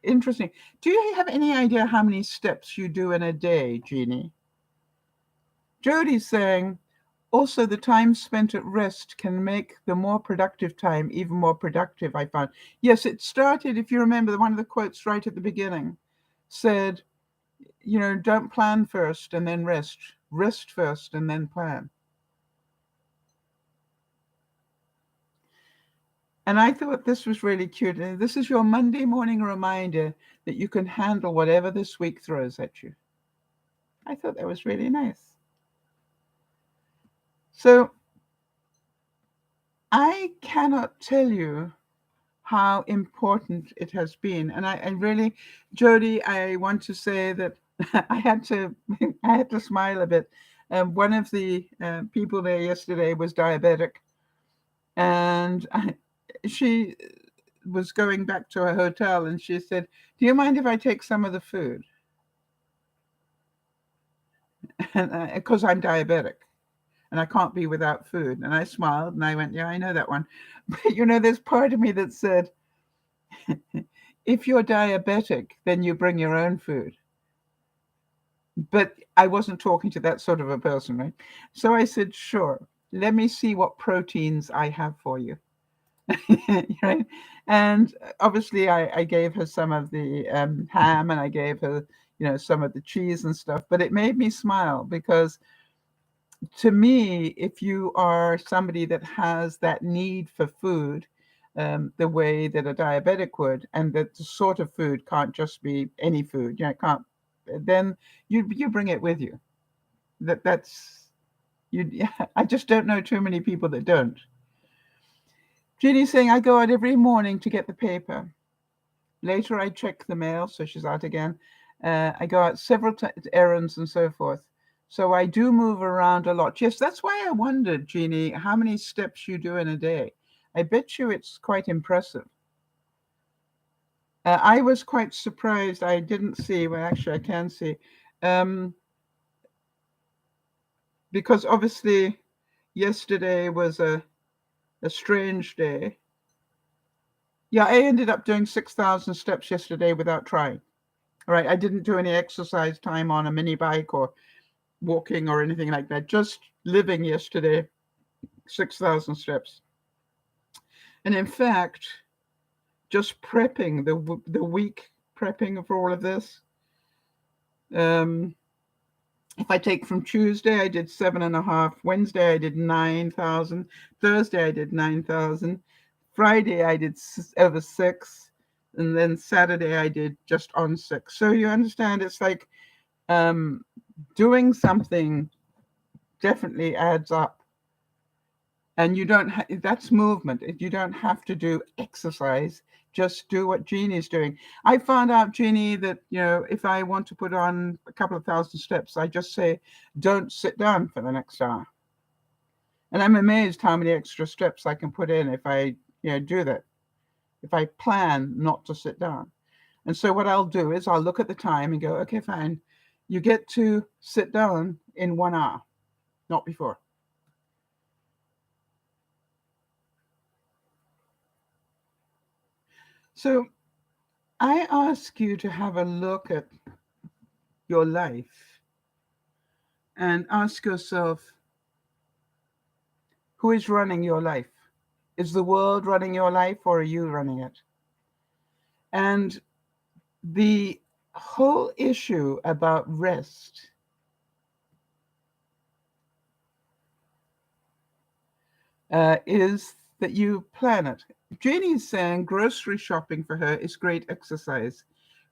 Interesting. Do you have any idea how many steps you do in a day, Jeannie? Jody's saying, also the time spent at rest can make the more productive time even more productive, I found. Yes, it started, if you remember, one of the quotes right at the beginning said, don't plan first and then rest. Rest first and then plan. And I thought this was really cute. And this is your Monday morning reminder that you can handle whatever this week throws at you. I thought that was really nice. So I cannot tell you how important it has been. And I really, Jody, I want to say that I had to smile a bit. One of the people there yesterday was diabetic, and she was going back to her hotel, and she said, "Do you mind if I take some of the food?" And because I'm diabetic and I can't be without food. And I smiled and I went, "Yeah, I know that one." But there's part of me that said, if you're diabetic, then you bring your own food. But I wasn't talking to that sort of a person, right? So I said, "Sure, let me see what proteins I have for you." Right? And obviously I gave her some of the ham, and I gave her, some of the cheese and stuff, but it made me smile because to me, if you are somebody that has that need for food, the way that a diabetic would, and that the sort of food can't just be any food, it can't, then you bring it with you. That's you. I just don't know too many people that don't. Jeannie's saying, I go out every morning to get the paper. Later, I check the mail, so she's out again. I go out several errands and so forth. So I do move around a lot. Yes, that's why I wondered, Jeannie, how many steps you do in a day. I bet you it's quite impressive. I was quite surprised. I didn't see, well, actually, I can see, because obviously yesterday was a strange day. Yeah, I ended up doing 6,000 steps yesterday without trying. All right, I didn't do any exercise time on a mini bike or walking or anything like that. Just living yesterday, 6,000 steps. And in fact, just prepping the week, prepping for all of this. If I take from Tuesday, I did 7.5. Wednesday, I did 9,000. Thursday, I did 9,000. Friday, I did over 6. And then Saturday, I did just on 6. So you understand, it's like doing something definitely adds up. And you don't that's movement. You don't have to do exercise. Just do what Jeannie's doing. I found out, Jeannie, that, if I want to put on a couple of thousand steps, I just say, don't sit down for the next hour. And I'm amazed how many extra steps I can put in if I, do that. If I plan not to sit down. And so what I'll do is I'll look at the time and go, okay, fine. You get to sit down in 1 hour, not before. So I ask you to have a look at your life and ask yourself, who is running your life? Is the world running your life, or are you running it? And the whole issue about rest is that you plan it. Janie's saying grocery shopping for her is great exercise.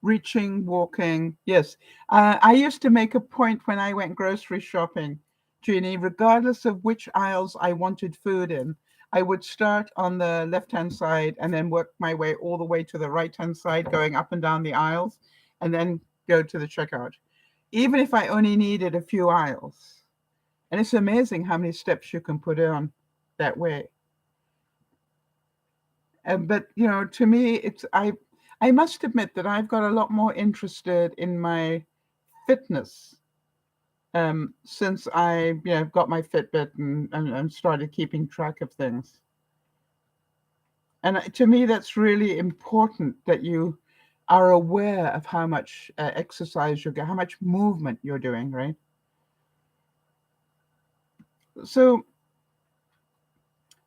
Reaching, walking. Yes. I used to make a point when I went grocery shopping, Jeannie, regardless of which aisles I wanted food in, I would start on the left-hand side and then work my way all the way to the right-hand side, going up and down the aisles, and then go to the checkout, even if I only needed a few aisles. And it's amazing how many steps you can put on that way. But to me, I must admit that I've got a lot more interested in my fitness since I got my Fitbit and started keeping track of things. And to me, that's really important that you are aware of how much exercise you get, how much movement you're doing, right? So,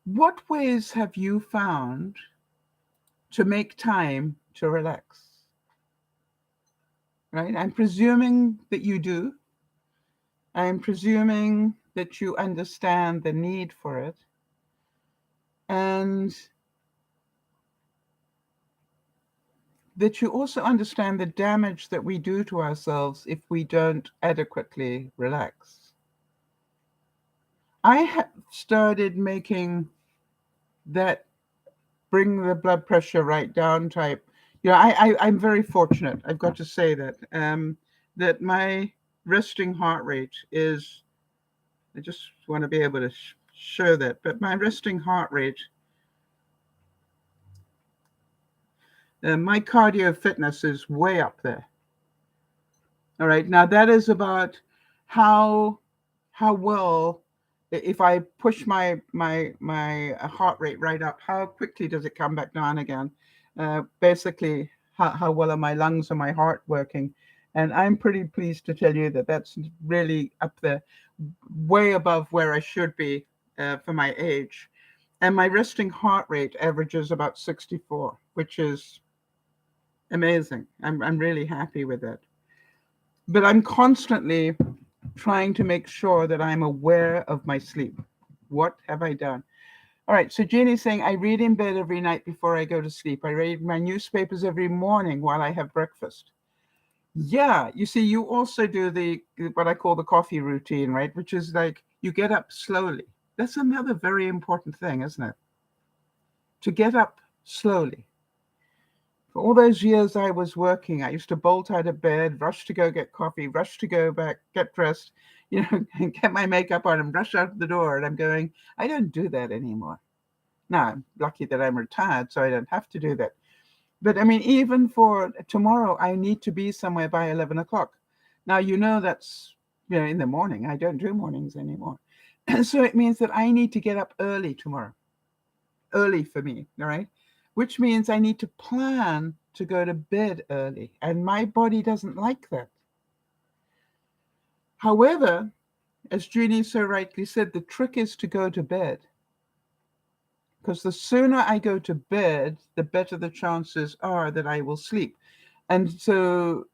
what ways have you found to make time to relax? Right? I'm presuming that you do. I'm presuming that you understand the need for it. And that you also understand the damage that we do to ourselves if we don't adequately relax. I have started making that bring the blood pressure right down type. I'm very fortunate. I've got to say that my resting heart rate is. I just want to be able to show that, but my resting heart rate, my cardio fitness is way up there. All right, now that is about how well, if I push my heart rate right up, how quickly does it come back down again? Basically, how well are my lungs and my heart working? And I'm pretty pleased to tell you that that's really up there, way above where I should be for my age. And my resting heart rate averages about 64, which is amazing. I'm really happy with it. But I'm constantly trying to make sure that I'm aware of my sleep. What have I done? All right, so Jeannie's saying, I read in bed every night before I go to sleep. I read my newspapers every morning while I have breakfast. Yeah, you see, you also do what I call the coffee routine, right? Which is like you get up slowly. That's another very important thing, isn't it? To get up slowly. For all those years I was working, I used to bolt out of bed, rush to go get coffee, rush to go back, get dressed, and get my makeup on and rush out the door. And I'm going, I don't do that anymore. Now, I'm lucky that I'm retired, so I don't have to do that. But I mean, even for tomorrow, I need to be somewhere by 11 o'clock. Now, that's, in the morning. I don't do mornings anymore. And so it means that I need to get up early tomorrow. Early for me, all right? Which means I need to plan to go to bed early. And my body doesn't like that. However, as Jeannie so rightly said, the trick is to go to bed. Because the sooner I go to bed, the better the chances are that I will sleep. And so,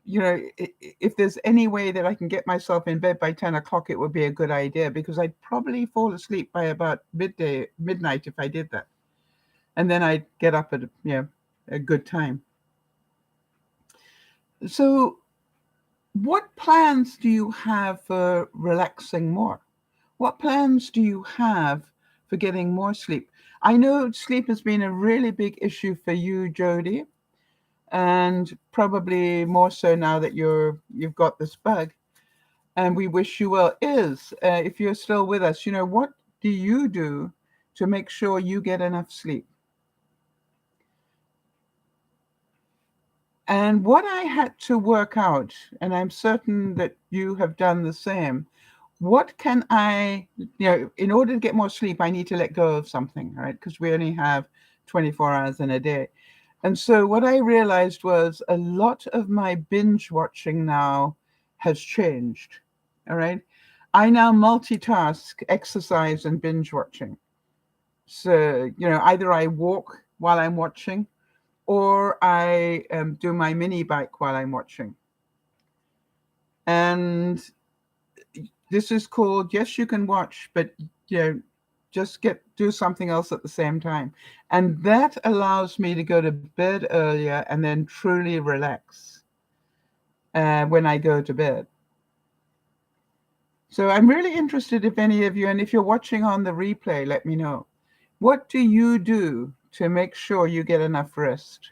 if there's any way that I can get myself in bed by 10 o'clock, it would be a good idea, because I'd probably fall asleep by about midnight if I did that. And then I'd get up at a good time. So what plans do you have for relaxing more? What plans do you have for getting more sleep? I know sleep has been a really big issue for you, Jody, and probably more so now that you've got this bug. And we wish you well. If you're still with us, what do you do to make sure you get enough sleep? And what I had to work out, and I'm certain that you have done the same, what can in order to get more sleep, I need to let go of something, right? Because we only have 24 hours in a day. And so what I realized was a lot of my binge watching now has changed, all right? I now multitask exercise and binge watching. So, either I walk while I'm watching, or I do my mini bike while I'm watching. And this is called, yes, you can watch, but just do something else at the same time. And that allows me to go to bed earlier and then truly relax when I go to bed. So I'm really interested if any of you, and if you're watching on the replay, let me know. What do you do to make sure you get enough rest?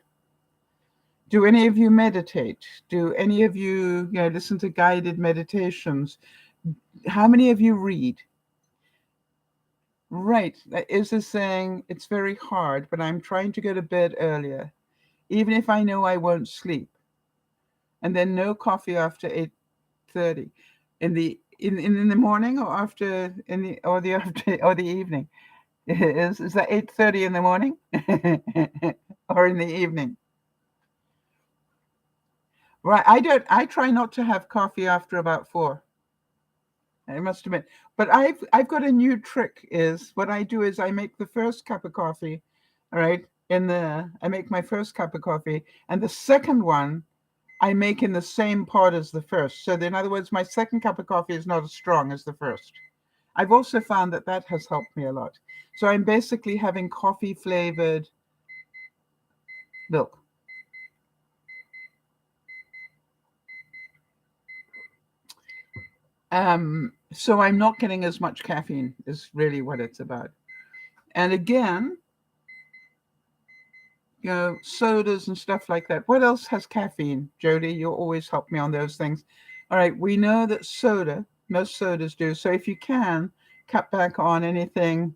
Do any of you meditate? Do any of you, listen to guided meditations? How many of you read? Right. Is this saying it's very hard, but I'm trying to go to bed earlier, even if I know I won't sleep. And then no coffee after 8:30 in the morning, or after the evening. Is that 8:30 in the morning or in the evening? Right. I try not to have coffee after about 4. I must admit. But I've got a new trick. Is what I do is I make the first cup of coffee, all right, I make my first cup of coffee, and the second one I make in the same pot as the first. So in other words, my second cup of coffee is not as strong as the first. I've also found that has helped me a lot. So I'm basically having coffee flavored milk. So I'm not getting as much caffeine is really what it's about. And again, sodas and stuff like that. What else has caffeine? Jody, you'll always help me on those things. All right, we know that most sodas do. So if you can, cut back on anything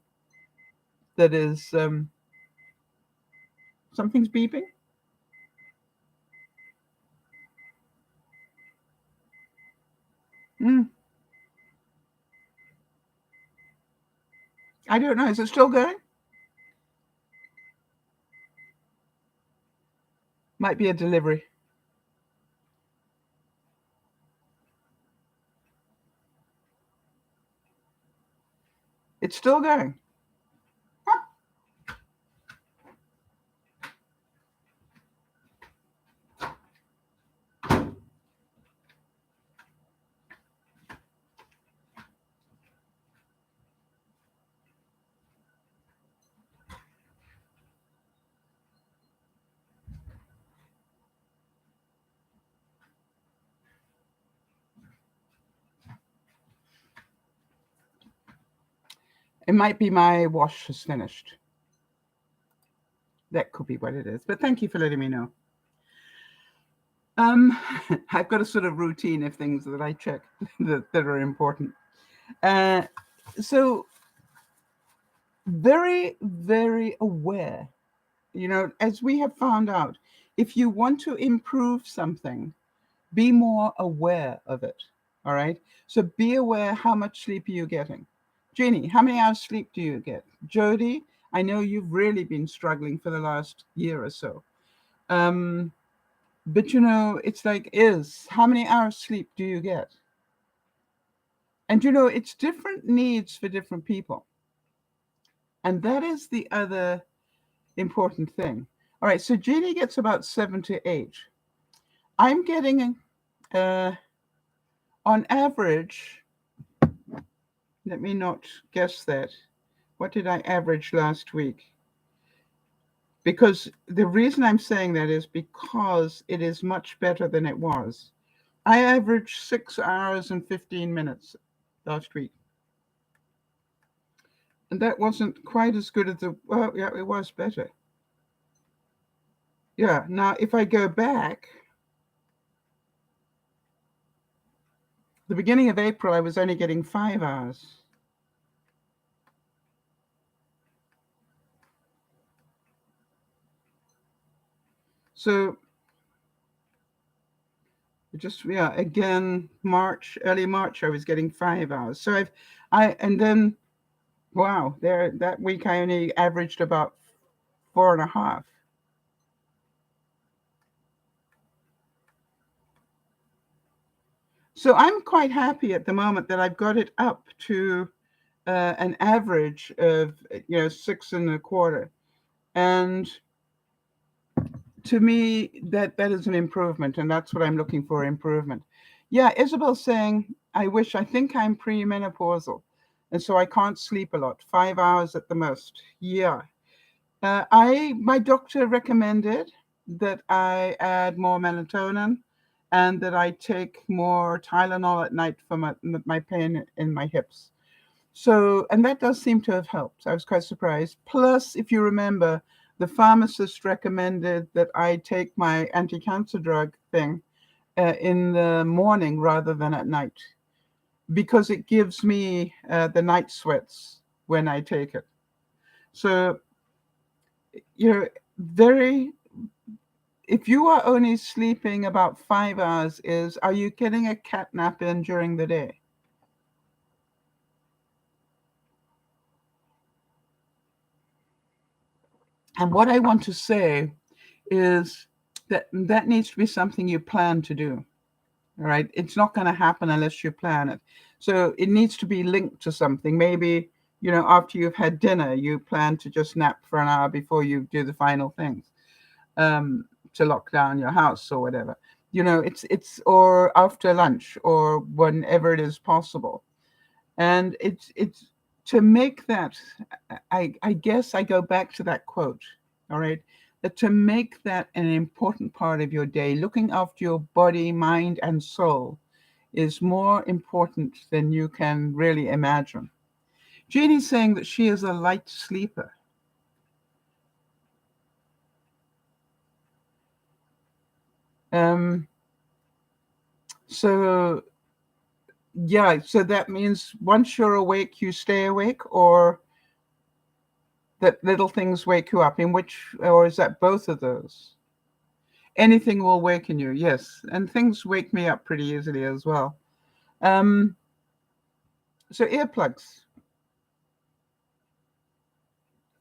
that is, something's beeping. I don't know. Is it still going? Might be a delivery. It's still going. It might be my wash is finished. That could be what it is. But thank you for letting me know. I've got a sort of routine of things that I check that are important. So very, very aware. As we have found out, if you want to improve something, be more aware of it. All right. So be aware how much sleep are you getting. Jeannie, how many hours sleep do you get? Jody, I know you've really been struggling for the last year or so. But it's like, how many hours sleep do you get? And it's different needs for different people. And that is the other important thing. All right, so Jeannie gets about 7 to 8. I'm getting, on average, let me not guess that. What did I average last week? Because the reason I'm saying that is because it is much better than it was. I averaged 6 hours and 15 minutes last week. And that wasn't quite as good as it was better. Yeah, now if I go back, the beginning of April, I was only getting 5 hours. So again, early March, I was getting 5 hours. So and then, wow, that week I only averaged about 4.5. So I'm quite happy at the moment that I've got it up to an average of 6.25. And to me, that is an improvement, and that's what I'm looking for, improvement. Yeah, Isabel's saying, I think I'm premenopausal, and so I can't sleep a lot, 5 hours at the most. Yeah. My doctor recommended that I add more melatonin and that I take more Tylenol at night for my pain in my hips. So, and that does seem to have helped. I was quite surprised. Plus, if you remember, the pharmacist recommended that I take my anti-cancer drug thing in the morning rather than at night because it gives me the night sweats when I take it. So, you're very, if you are only sleeping about 5 hours, are you getting a cat nap in during the day? And what I want to say is that needs to be something you plan to do. All right. It's not going to happen unless you plan it. So it needs to be linked to something. Maybe, after you've had dinner, you plan to just nap for an hour before you do the final things, to lock down your house or whatever. Or after lunch or whenever it is possible. And it's to make that, I guess I go back to that quote, all right, that to make that an important part of your day, looking after your body, mind, and soul is more important than you can really imagine. Jeannie's saying that she is a light sleeper. So yeah, so that means once you're awake, you stay awake, or that little things wake you up? Or is that both of those? Anything will waken you, yes. And things wake me up pretty easily as well. Um, so earplugs.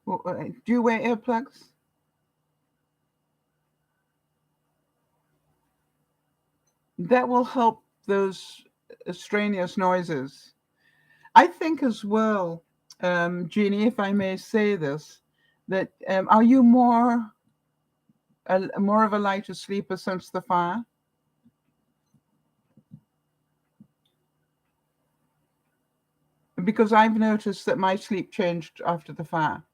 Do you wear earplugs? That will help those extraneous noises. I think as well, Jeannie, if I may say this, that are you more of a lighter sleeper since the fire? Because I've noticed that my sleep changed after the fire,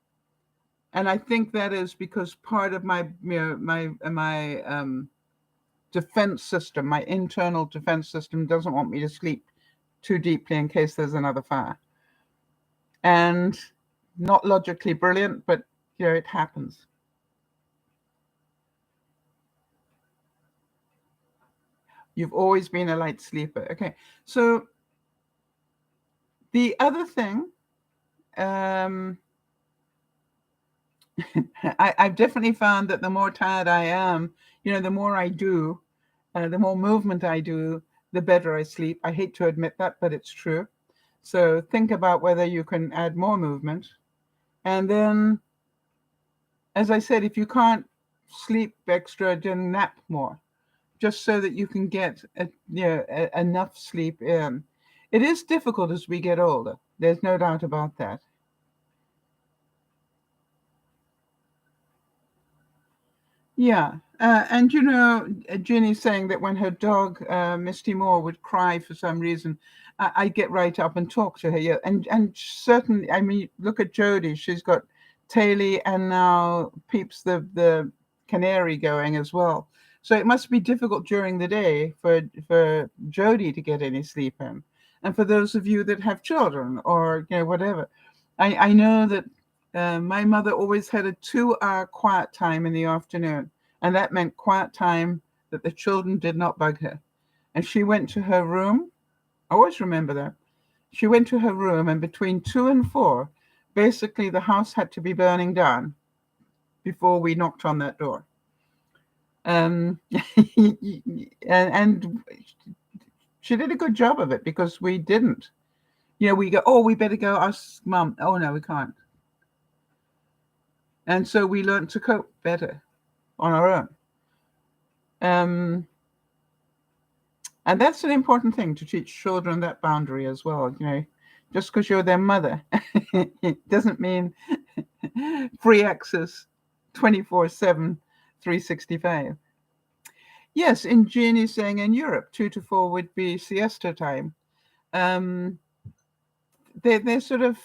and I think that is because part of my defense system, my internal defense system, doesn't want me to sleep too deeply in case there's another fire. And not logically brilliant, but it happens. You've always been a light sleeper. Okay, so the other thing, I've definitely found that the more tired I am, the more I do, the more movement I do, the better I sleep. I hate to admit that, but it's true. So think about whether you can add more movement. And then, as I said, if you can't sleep extra, then nap more, just so that you can get enough sleep in. It is difficult as we get older. There's no doubt about that. Yeah. And Ginny's saying that when her dog, Misty Moore, would cry for some reason, I'd get right up and talk to her. Yeah. And certainly, I mean, look at Jody. She's got Taily and now Peeps the canary going as well. So it must be difficult during the day for Jody to get any sleep in. And for those of you that have children or whatever, I know that my mother always had a 2-hour quiet time in the afternoon, and that meant quiet time that the children did not bug her. And she went to her room. I always remember that. She went to her room, and between 2 and 4, basically the house had to be burning down before we knocked on that door. And she did a good job of it because we didn't. We go, oh, we better go ask Mum. Oh, no, we can't. And so we learned to cope better on our own. And that's an important thing, to teach children that boundary as well. Just because you're their mother, it doesn't mean free access 24/7 365. Yes, in Jeannie's saying in Europe, 2 to 4 would be siesta time. Um, they sort of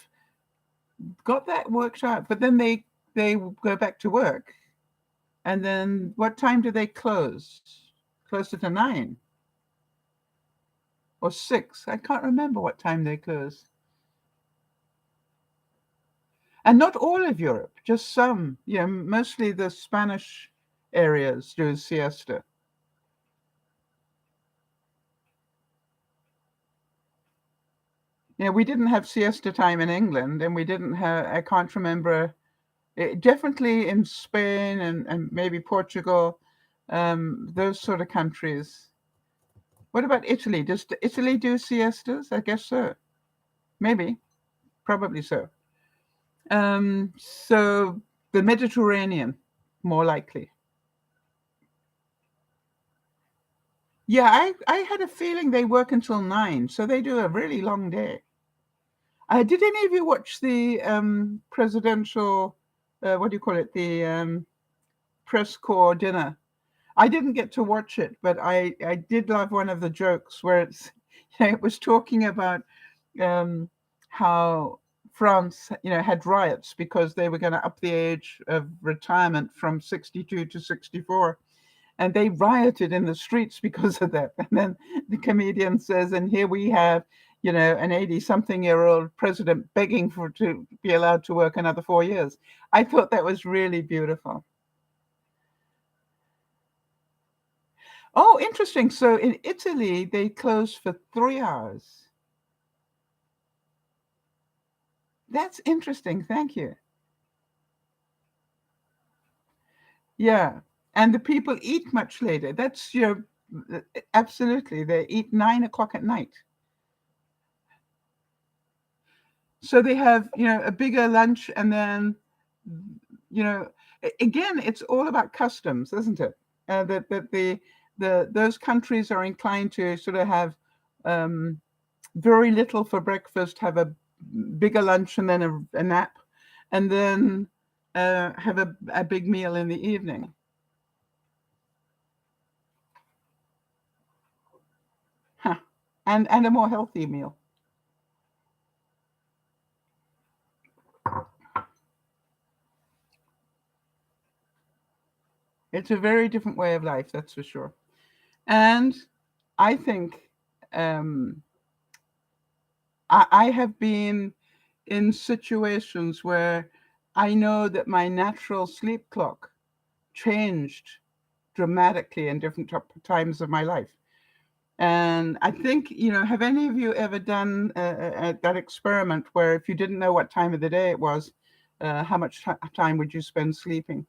got that worked out, but then they go back to work. And then what time do they close? Closer to 9 or 6. I can't remember what time they close. And not all of Europe, just some. Mostly the Spanish areas do siesta. We didn't have siesta time in England, and we didn't have, I can't remember, definitely in Spain and maybe Portugal, those sort of countries. What about Italy? Does Italy do siestas? I guess so. Maybe, probably so. So the Mediterranean, more likely. Yeah, I had a feeling they work until 9, so they do a really long day. Did any of you watch the presidential, what do you call it, the press corps dinner? I didn't get to watch it, but I did love one of the jokes where it was talking about how France, had riots because they were going to up the age of retirement from 62 to 64. And they rioted in the streets because of that. And then the comedian says, and here we have, an 80-something-year-old president begging to be allowed to work another 4 years. I thought that was really beautiful. Oh, interesting. So in Italy, they close for 3 hours. That's interesting. Thank you. Yeah. And the people eat much later. That's absolutely. They eat 9 o'clock at night. So they have, a bigger lunch, and then, again, it's all about customs, isn't it? That those countries are inclined to sort of have very little for breakfast, have a bigger lunch, and then a nap, and then have a big meal in the evening. Huh. And a more healthy meal. It's a very different way of life, that's for sure. And I think I have been in situations where I know that my natural sleep clock changed dramatically in different times of my life. And I think, have any of you ever done that experiment where if you didn't know what time of the day it was, how much time would you spend sleeping?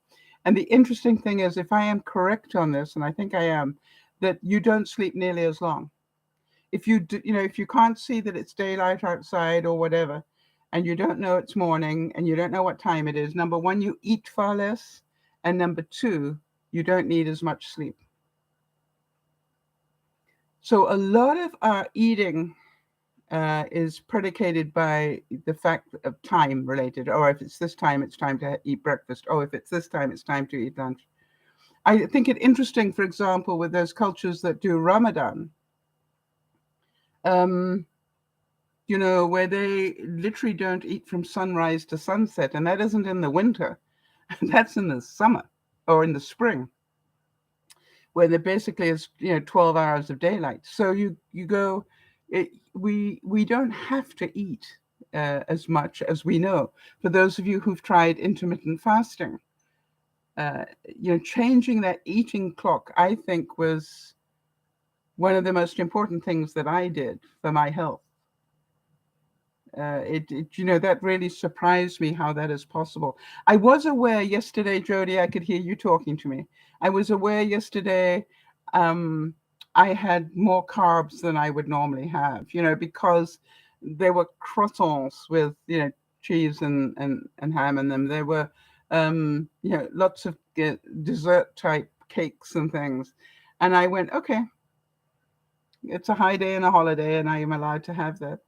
And the interesting thing is, if I am correct on this, and I think I am, that you don't sleep nearly as long. If if you can't see that it's daylight outside or whatever, and you don't know it's morning and you don't know what time it is, number one, you eat far less, and number two, you don't need as much sleep. So a lot of our eating is predicated by the fact of time related. Or if it's this time, it's time to eat breakfast. Oh, if it's this time, it's time to eat lunch. I think it interesting, for example, with those cultures that do Ramadan, where they literally don't eat from sunrise to sunset. And that isn't in the winter. That's in the summer or in the spring, where there basically is 12 hours of daylight. So you go, we don't have to eat as much as we know. For those of you who've tried intermittent fasting, changing that eating clock, I think, was one of the most important things that I did for my health. That really surprised me how that is possible. I was aware yesterday, Jody, I could hear you talking to me. I was aware yesterday I had more carbs than I would normally have, because there were croissants with, cheese and ham in them. There were, lots of dessert type cakes and things. And I went, okay, it's a high day and a holiday, and I am allowed to have that.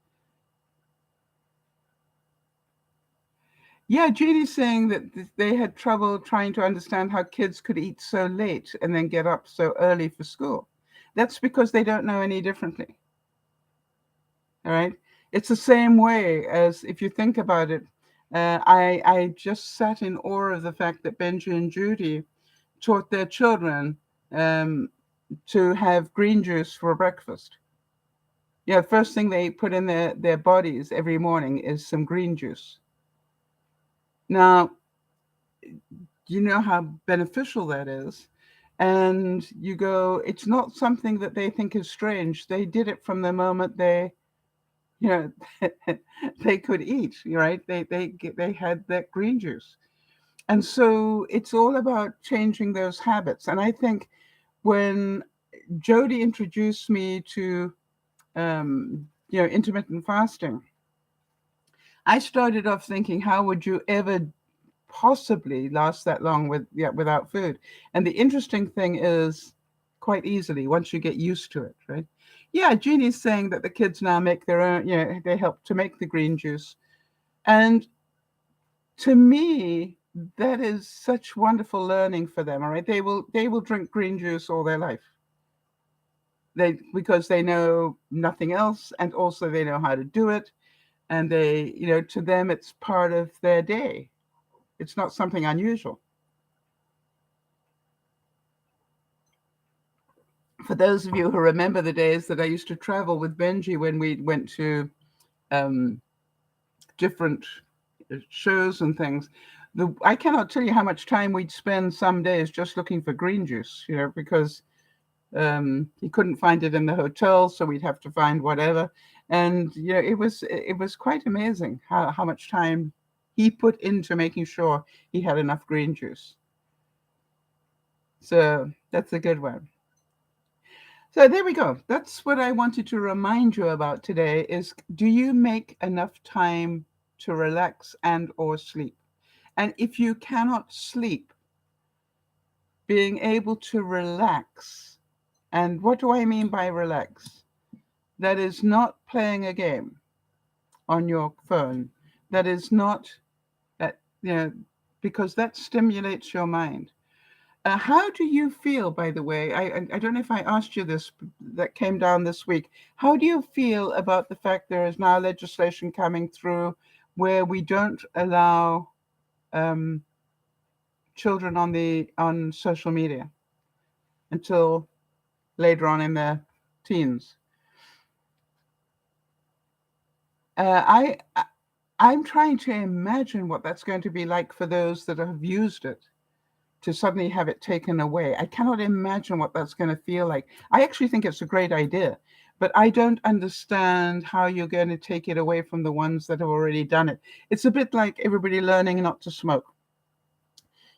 Yeah, Jeannie's saying that they had trouble trying to understand how kids could eat so late and then get up so early for school. That's because they don't know any differently. All right. It's the same way as if you think about it. I just sat in awe of the fact that Benji and Judy taught their children um, to have green juice for breakfast. Yeah, first thing they put in their bodies every morning is some green juice. Now, you know how beneficial that is. And you go, it's not something that they think is strange. They did it from the moment you know, they could eat, right? They had that green juice. And so it's all about changing those habits. And I think when Jody introduced me to, intermittent fasting, I started off thinking, how would you ever possibly last that long without food? And the interesting thing is, quite easily once you get used to it, right? Yeah, Jeannie's saying that the kids now make their own, they help to make the green juice. And to me, that is such wonderful learning for them. All right, they will drink green juice all their life. Because they know nothing else, and also they know how to do it, and to them it's part of their day. It's not something unusual. For those of you who remember the days that I used to travel with Benji when we went to um, different shows and things, I cannot tell you how much time we'd spend some days just looking for green juice, because he couldn't find it in the hotel, so we'd have to find whatever. And it was quite amazing how much time he put into making sure he had enough green juice. So that's a good one. So there we go. That's what I wanted to remind you about today is, do you make enough time to relax and or sleep? And if you cannot sleep, being able to relax. And what do I mean by relax? That is not playing a game on your phone. That is not that, because that stimulates your mind. How do you feel, by the way? I don't know if I asked you this, that came down this week. How do you feel about the fact there is now legislation coming through where we don't allow um, children on social media until later on in their teens? I'm trying to imagine what that's going to be like for those that have used it, to suddenly have it taken away. I cannot imagine what that's going to feel like. I actually think it's a great idea, but I don't understand how you're going to take it away from the ones that have already done it. It's a bit like everybody learning not to smoke.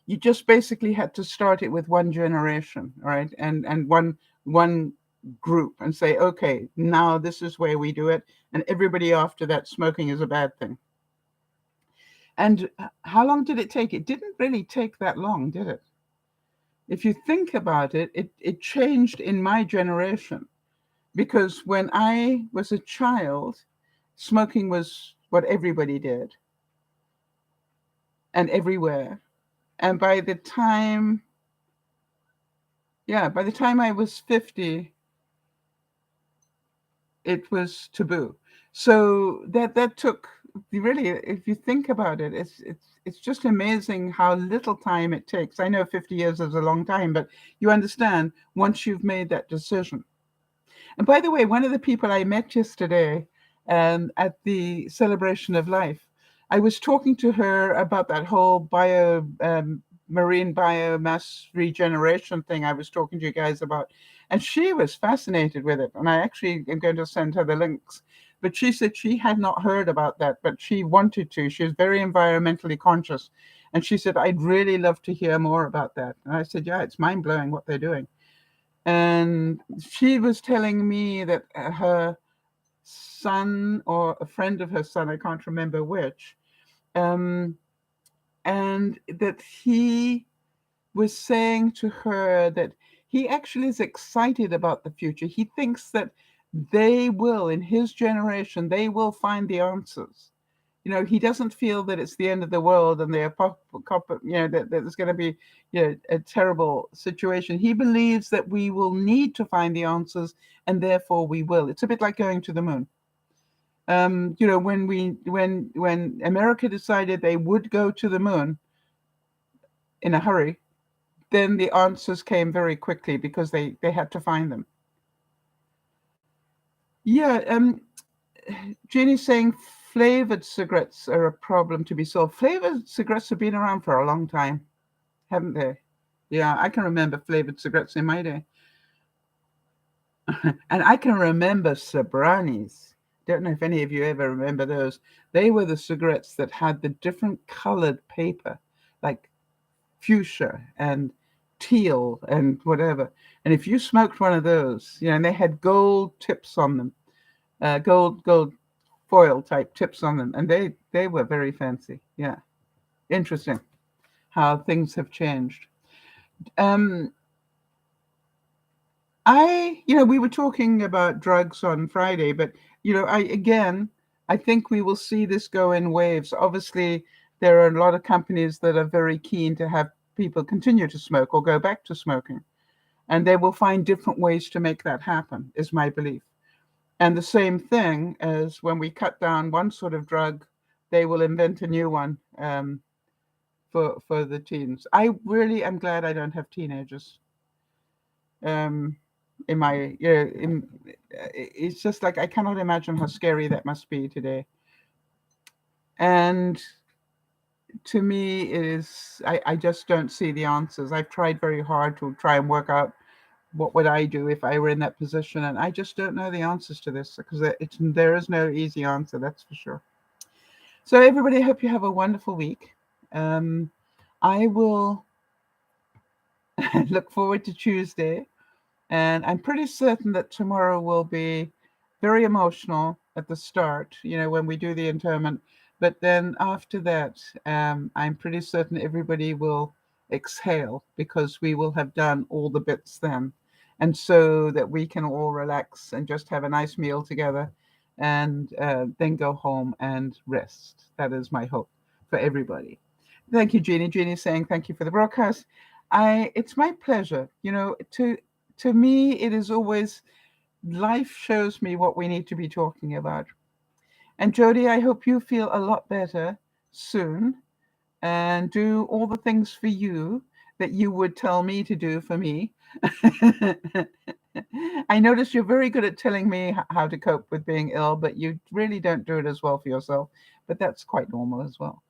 You just basically had to start it with one generation, right? And one group, and say, okay, now this is where we do it, and everybody after that, smoking is a bad thing. And how long did it take? It didn't really take that long, did it? If you think about it, it changed in my generation, because when I was a child, smoking was what everybody did and everywhere. And by the time I was 50, it was taboo. So that took, really, if you think about it, it's just amazing how little time it takes. I know 50 years is a long time, but you understand once you've made that decision. And by the way, one of the people I met yesterday at the celebration of life, I was talking to her about that whole marine biomass regeneration thing I was talking to you guys about. And she was fascinated with it. And I actually am going to send her the links. But she said she had not heard about that, but she wanted to. She was very environmentally conscious. And she said, I'd really love to hear more about that. And I said, yeah, it's mind blowing what they're doing. And she was telling me that her son, or a friend of her son, I can't remember which, um, and that he was saying to her that he actually is excited about the future. He thinks that they will, in his generation, they will find the answers. He doesn't feel that it's the end of the world and that there's going to be a terrible situation. He believes that we will need to find the answers, and therefore we will. It's a bit like going to the moon. When America decided they would go to the moon in a hurry, then the answers came very quickly because they had to find them. Yeah, Jeannie's saying flavored cigarettes are a problem to be solved. Flavored cigarettes have been around for a long time, haven't they? Yeah, I can remember flavored cigarettes in my day. And I can remember Sobranis. Don't know if any of you ever remember those. They were the cigarettes that had the different colored paper, like fuchsia and teal and whatever. And if you smoked one of those, and they had gold tips on them, gold foil type tips on them, and they were very fancy. Yeah, interesting how things have changed. We were talking about drugs on Friday, but I think we will see this go in waves. Obviously, there are a lot of companies that are very keen to have people continue to smoke or go back to smoking, and they will find different ways to make that happen, is my belief. And the same thing as when we cut down one sort of drug, they will invent a new one for the teens. I really am glad I don't have teenagers. In my it's just like I cannot imagine how scary that must be today. And to me, it is. I just don't see the answers. I've tried very hard to try and work out what would I do if I were in that position, and I just don't know the answers to this because there is no easy answer. That's for sure. So everybody, I hope you have a wonderful week. I will look forward to Tuesday. And I'm pretty certain that tomorrow will be very emotional at the start, when we do the interment. But then after that, I'm pretty certain everybody will exhale because we will have done all the bits then. And so that we can all relax and just have a nice meal together and then go home and rest. That is my hope for everybody. Thank you, Jeannie. Jeannie's saying thank you for the broadcast. It's my pleasure, to me, it is always life shows me what we need to be talking about. And Jody, I hope you feel a lot better soon and do all the things for you that you would tell me to do for me. I notice you're very good at telling me how to cope with being ill, but you really don't do it as well for yourself. But that's quite normal as well.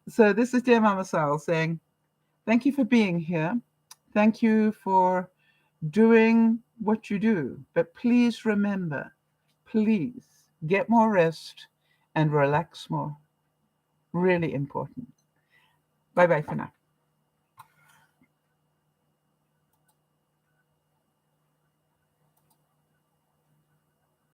So this is DearMamaSal saying, thank you for being here. Thank you for doing what you do. But please remember, please get more rest and relax more. Really important. Bye-bye for now.